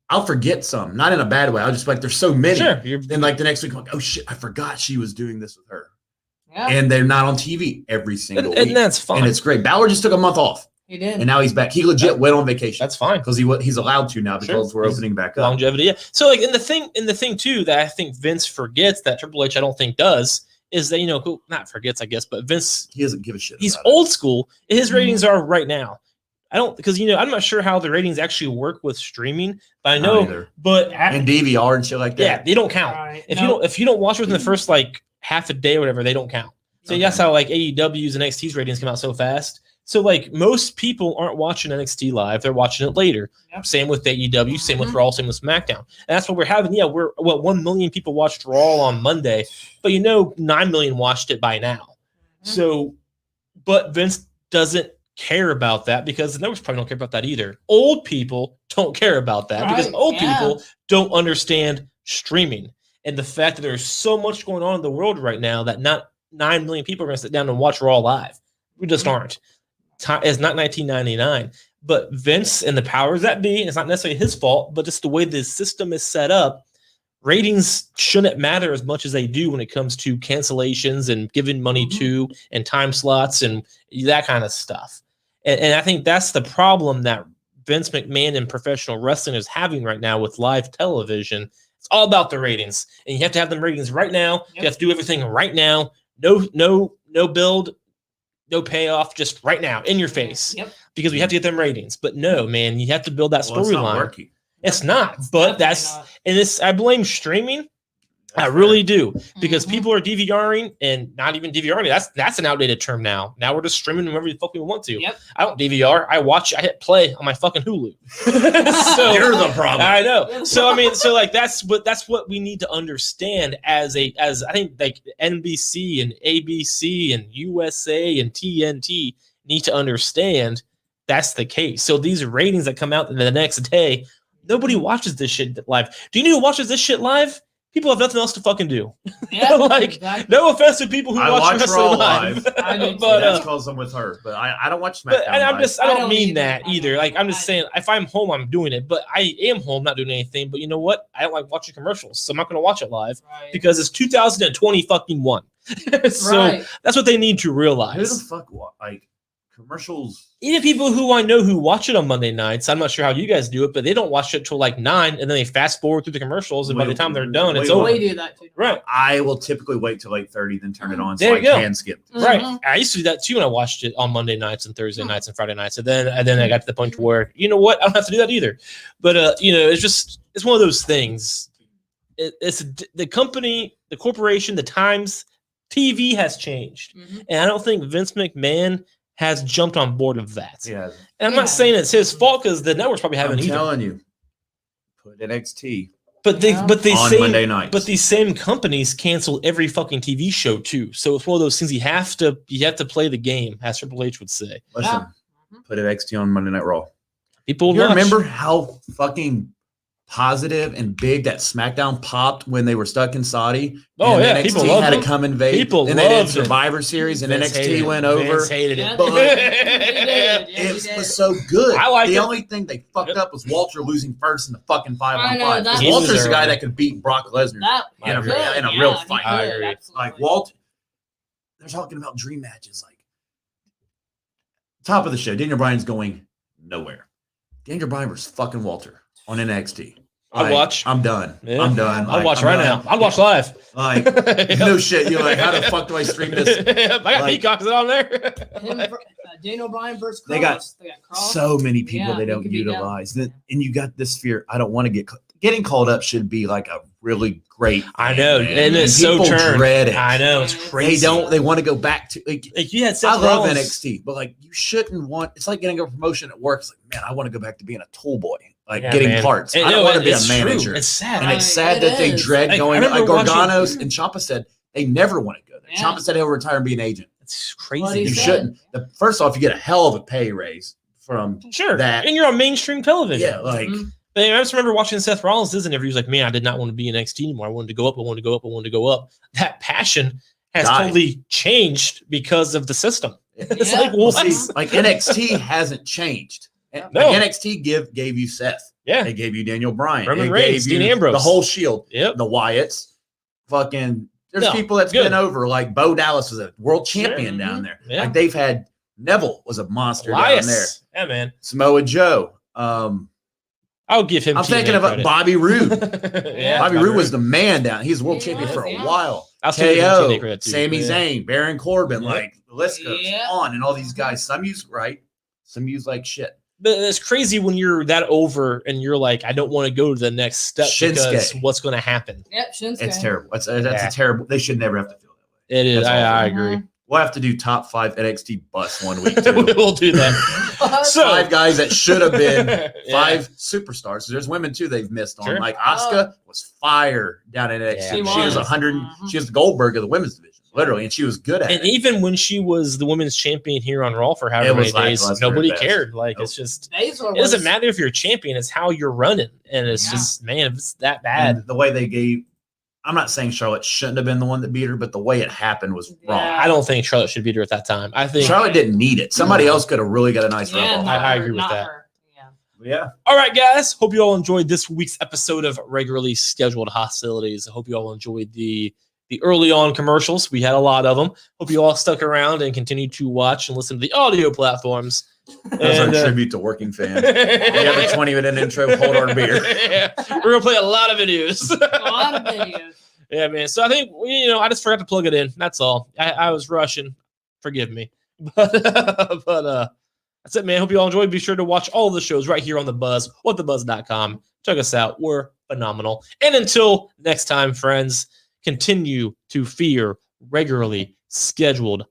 I'll forget some, not in a bad way. I'll just like there's so many. Sure. You're, Then like the next week, I'm like, oh shit, I forgot she was doing this with her. Yeah, And they're not on TV every single week. and that's fine. And it's great. Balor just took a month off, he did. and now he's back. He legit went on vacation. That's fine. because he's allowed to now because Sure. we're opening back up. Longevity, yeah. So like in the thing too that I think Vince forgets that Triple H I don't think does is that not forgets I guess, but Vince He doesn't give a shit. he's about it. old school. His ratings are right now. I don't because I'm not sure how the ratings actually work with streaming, but I Not know. either. But and DVR and shit like that. yeah, they don't count. Right. If you don't watch within the first like half a day or whatever, they don't count. So that's how like AEW's and NXT's ratings come out so fast. So like most people aren't watching NXT live; they're watching it later. Yep. Same with AEW, same with Raw, same with SmackDown. And that's what we're having. Yeah, 1 million people watched Raw on Monday, but 9 million watched it by now. So, but Vince doesn't care about that because the networks probably don't care about that either. Old people don't care about that because old people don't understand streaming and the fact that there's so much going on in the world right now that not 9 million people are going to sit down and watch Raw live. We just aren't. It's not 1999, but Vince and the powers that be, it's not necessarily his fault, but just the way the system is set up, ratings shouldn't matter as much as they do when it comes to cancellations and giving money to and time slots and that kind of stuff. And I think that's the problem that Vince McMahon and professional wrestling is having right now with live television. It's all about the ratings, and you have to have them ratings right now. You have to do everything right now. No build, no payoff, just right now in your face. Because we have to get them ratings. But no, man, you have to build that storyline. It's not, but I blame streaming. I really do, because people are DVRing and not even DVRing. That's an outdated term now. Now we're just streaming whenever the fuck we want to. I don't DVR. I hit play on my fucking Hulu. So you're the problem. I know. So I mean, that's what we need to understand as I think like NBC and ABC and USA and TNT need to understand that's the case. So these ratings that come out the next day, nobody watches this shit live. Do you know who watches this shit live? People have nothing else to fucking do. No offense to people who watch wrestling live. I do, but that's because I'm with her. But I don't watch SmackDown. And I don't mean either. that either. Like I'm just saying, if I'm home, I'm doing it. But I am home, not doing anything. But you know what? I don't like watching commercials, so I'm not going to watch it live because it's 2020 fucking one. So that's what they need to realize. Who the fuck commercials? Even people who I know who watch it on Monday nights, I'm not sure how you guys do it, but they don't watch it till like 9, and then they fast forward through the commercials, and by the time they're done, it's over. We do that too. Right. I will typically wait till 8:30, then turn it on There so you I go. can skip. Right. I used to do that too when I watched it on Monday nights and Thursday nights and Friday nights. And then I got to the point where, you know what? I don't have to do that either. But, it's one of those things. It's the company, the corporation, the times, TV has changed. And I don't think Vince McMahon has jumped on board of that. Yeah. And I'm not saying it's his fault because the networks probably haven't either. I'm telling you. Put NXT But on Monday nights. But these same companies cancel every fucking TV show too. So it's one of those things you have to play the game, as Triple H would say. Listen, put NXT on Monday Night Raw. People you watch. Remember how fucking positive and big that SmackDown popped when they were stuck in Saudi? Oh, and yeah, NXT people loved had it. to come invade. People and they did loved Survivor Series, and Vince NXT went over. Vince hated it. But It was so good. I like the it. only thing they fucked up was Walter losing first in the fucking 5-on-5. I know, that Walter's was the guy early. that could beat Brock Lesnar in a real fight. I agree. Like Walter, they're talking about dream matches. Like top of the show, Daniel Bryan's going nowhere. Daniel Bryan versus fucking Walter on NXT. I'd watch. I'm done. Yeah. I'm done. I'll watch right now. I'll watch live. Like, no shit. You're like, how the fuck do I stream this? I got Peacock. Is it on there? Daniel Bryan versus Cross. They got Cross. so many people Yeah, they it don't could be utilize. And you got this fear. I don't want to getting called up should be like a really great thing, I know. man. And it's so people turned. dread it. I know. It's crazy. They want to go back to Like you had Seth I love Rollins. NXT, but like you shouldn't want. It's like getting a promotion at work. It's like, man, I want to go back to being a tool boy, like Yeah, getting man. parts. And, I don't want to be a it's manager. True. It's sad. And it's sad that they dread Like, going. I Like remember Gargano's and Ciampa said they never want to go there. Yeah. Ciampa said he'll retire and be an agent. It's What crazy. he You said. shouldn't. First off, you get a hell of a pay raise from Sure. that. And you're on mainstream television. Yeah, like But I just remember watching Seth Rollins' interview. He was like, man, I did not want to be in NXT anymore. I wanted to go up. I wanted to go up. I wanted to go up. That passion has Died. totally changed because of the system. It's Yeah. like, Well, what? see, like NXT hasn't changed. No. Like NXT gave you Seth. Yeah. They gave you Daniel Bryan. Roman They Reigns, gave you Dean Ambrose. the whole Shield. Yep. The Wyatts. Fucking. There's No, people that's good. been over. Like Bo Dallas was a world champion Sure. down there. Yeah. Like they've had Neville was a monster down there. Elias. Yeah, man. Samoa Joe. I'll give him I'm TNA thinking of credit. Bobby Roode. Yeah, Bobby Roode was the man down. He was world He champion was, for a yeah. while. I'll still give him KO, TNA credit too. Sami Yeah. Zayn, Baron Corbin, Yep. like the list goes Yeah. on, and all these guys. Some use right, some use like shit. But it's crazy when you're that over and you're like, I don't want to go to the next step because Shinsuke. what's going to happen? Yep, Shinsuke. It's terrible. That's Yeah. a terrible. They should never have to feel that way. It is. That's I awful. agree. We'll have to do top 5 NXT busts one week too. We'll do that. So 5 guys that should have been 5 Yeah. superstars. So there's women too they've missed on. Sure. Like Asuka was fire down in NXT. Yeah. She She was was. 100. Mhm. She was the Goldberg of the women's division, literally, and she was good at And it. even when she was the women's champion here on Raw for however It many was days, lackluster nobody at best. cared. Like Nope. it's just Days were it doesn't worse. matter if you're a champion, it's how you're running. And it's Yeah. just, man, if it's that bad. And the way they gave, I'm not saying Charlotte shouldn't have been the one that beat her, but the way it happened was wrong. Yeah. I don't think Charlotte should beat her at that time. I think Charlotte didn't need it. Somebody else could have really got a nice rub Yeah, on not her. I her, agree with not that. her. Yeah. Yeah. All right, guys. Hope you all enjoyed this week's episode of regularly scheduled hostilities. I hope you all enjoyed the early on commercials. We had a lot of them. Hope you all stuck around and continue to watch and listen to the audio platforms. That's our And, tribute to working fans. We have a 20-minute intro. Hold our beer. Yeah, we're gonna play a lot of videos. A lot of videos. Yeah, man. So I think I just forgot to plug it in. That's all. I was rushing. Forgive me. But that's it, man. Hope you all enjoyed. Be sure to watch all of the shows right here on The Buzz, whatthebuzz.com. Check us out. We're phenomenal. And until next time, friends, continue to fear regularly scheduled